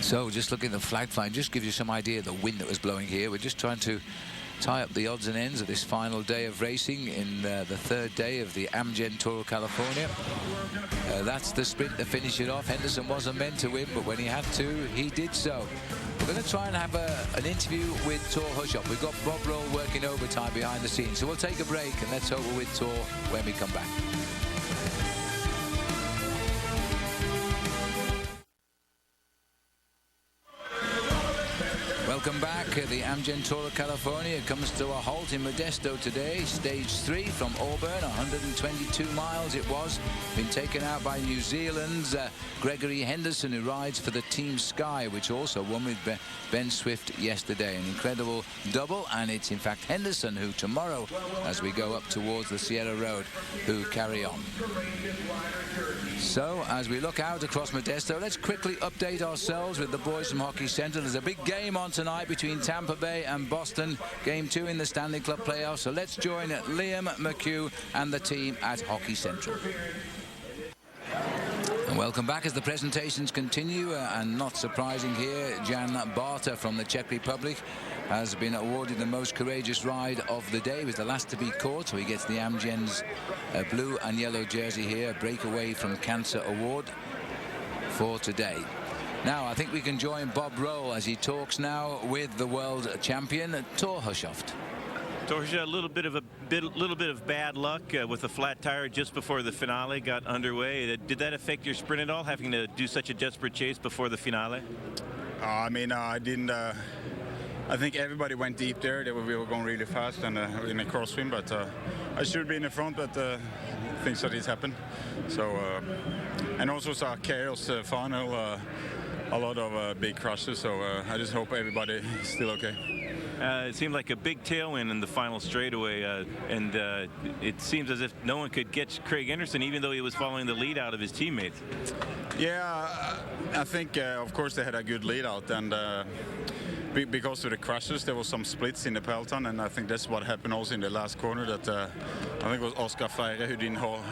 A: So just looking at the flag flying, just gives you some idea of the wind that was blowing here. We're just trying to tie up the odds and ends of this final day of racing in the 3rd day of the Amgen Tour of California. That's the sprint to finish it off. Henderson wasn't meant to win, but when he had to, he did so. We're going to try and have an interview with Thor Hushovd. We've got Bob Roll working overtime behind the scenes, so we'll take a break, and let's hope we're with Thor when we come back. Welcome back. The Amgen Tour of California comes to a halt in Modesto today. Stage 3 from Auburn, 122 miles it was. Been taken out by New Zealand's Gregory Henderson, who rides for the Team Sky, which also won with Ben Swift yesterday. An incredible double, and it's in fact Henderson who tomorrow, as we go up towards the Sierra Road, who carry on. So as we look out across Modesto, let's quickly update ourselves with the boys from Hockey Centre. There's a big game on tonight between Tampa Bay and Boston, game 2 in the Stanley Cup playoffs. So let's join Liam McHugh and the team at Hockey Central. And welcome back as the presentations continue, and not surprising here, Jan Barta from the Czech Republic has been awarded the most courageous ride of the day. He was the last to be caught, so he gets the Amgen's blue and yellow jersey here, breakaway from cancer award for today. Now I think we can join Bob Roll as he talks now with the world champion Thor Hushovd.
C: Torja, a little bit of bad luck with a flat tire just before the finale got underway. Did that affect your sprint at all, having to do such a desperate chase before the finale?
L: I mean, I didn't. I think everybody went deep there. We were going really fast and in a cross swim, but I should be in the front, but things like this happen. So, and also saw chaos final. a lot of big crashes. So I just hope everybody is still okay.
C: It seemed like a big tailwind in the final straightaway, and it seems as if no one could get Craig Anderson, even though he was following the lead out of his teammates.
L: Yeah, I think, of course, they had a good lead out, and because of the crashes, there was some splits in the peloton, and I think that's what happened also in the last corner, that I think it was Oscar Freire who didn't hold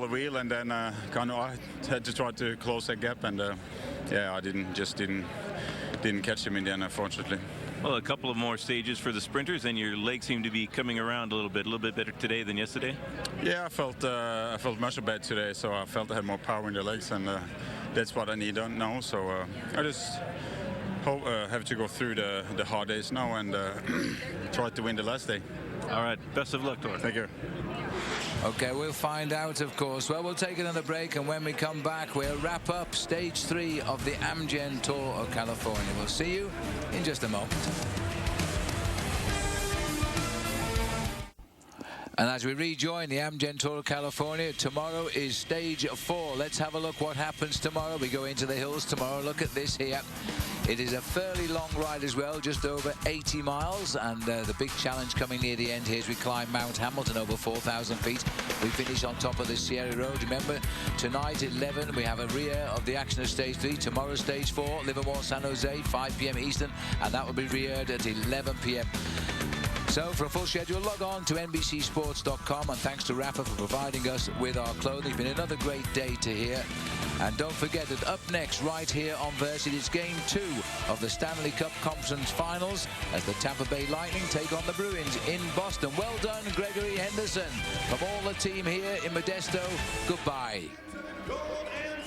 L: the wheel, and then I had to try to close that gap, and yeah, I didn't catch him in the end, unfortunately.
C: Well, a couple of more stages for the sprinters, and your legs seem to be coming around a little bit better today than yesterday.
L: Yeah, I felt much better today, so I felt I had more power in the legs, and that's what I need now. So I just have to go through the hard days now and try to win the last day.
C: All right, best of luck, Tor.
L: Thank you.
A: Okay, we'll find out, of course. Well, we'll take another break, and when we come back, we'll wrap up stage 3 of the Amgen Tour of California. We'll see you in just a moment. And as we rejoin the Amgen Tour of California, tomorrow is stage 4. Let's have a look what happens tomorrow. We go into the hills tomorrow. Look at this here. It is a fairly long ride as well, just over 80 miles. And the big challenge coming near the end here as we climb Mount Hamilton over 4,000 feet. We finish on top of the Sierra Road. Remember, tonight at 11, we have a rear of the action of stage 3. Tomorrow, stage 4, Livermore, San Jose, 5 p.m. Eastern. And that will be reared at 11 p.m. So for a full schedule, log on to NBCSports.com, and thanks to Rafa for providing us with our clothing. It's been another great day to hear. And don't forget that up next, right here on Versus, it's Game 2 of the Stanley Cup Conference Finals as the Tampa Bay Lightning take on the Bruins in Boston. Well done, Gregory Henderson. From all the team here in Modesto, goodbye.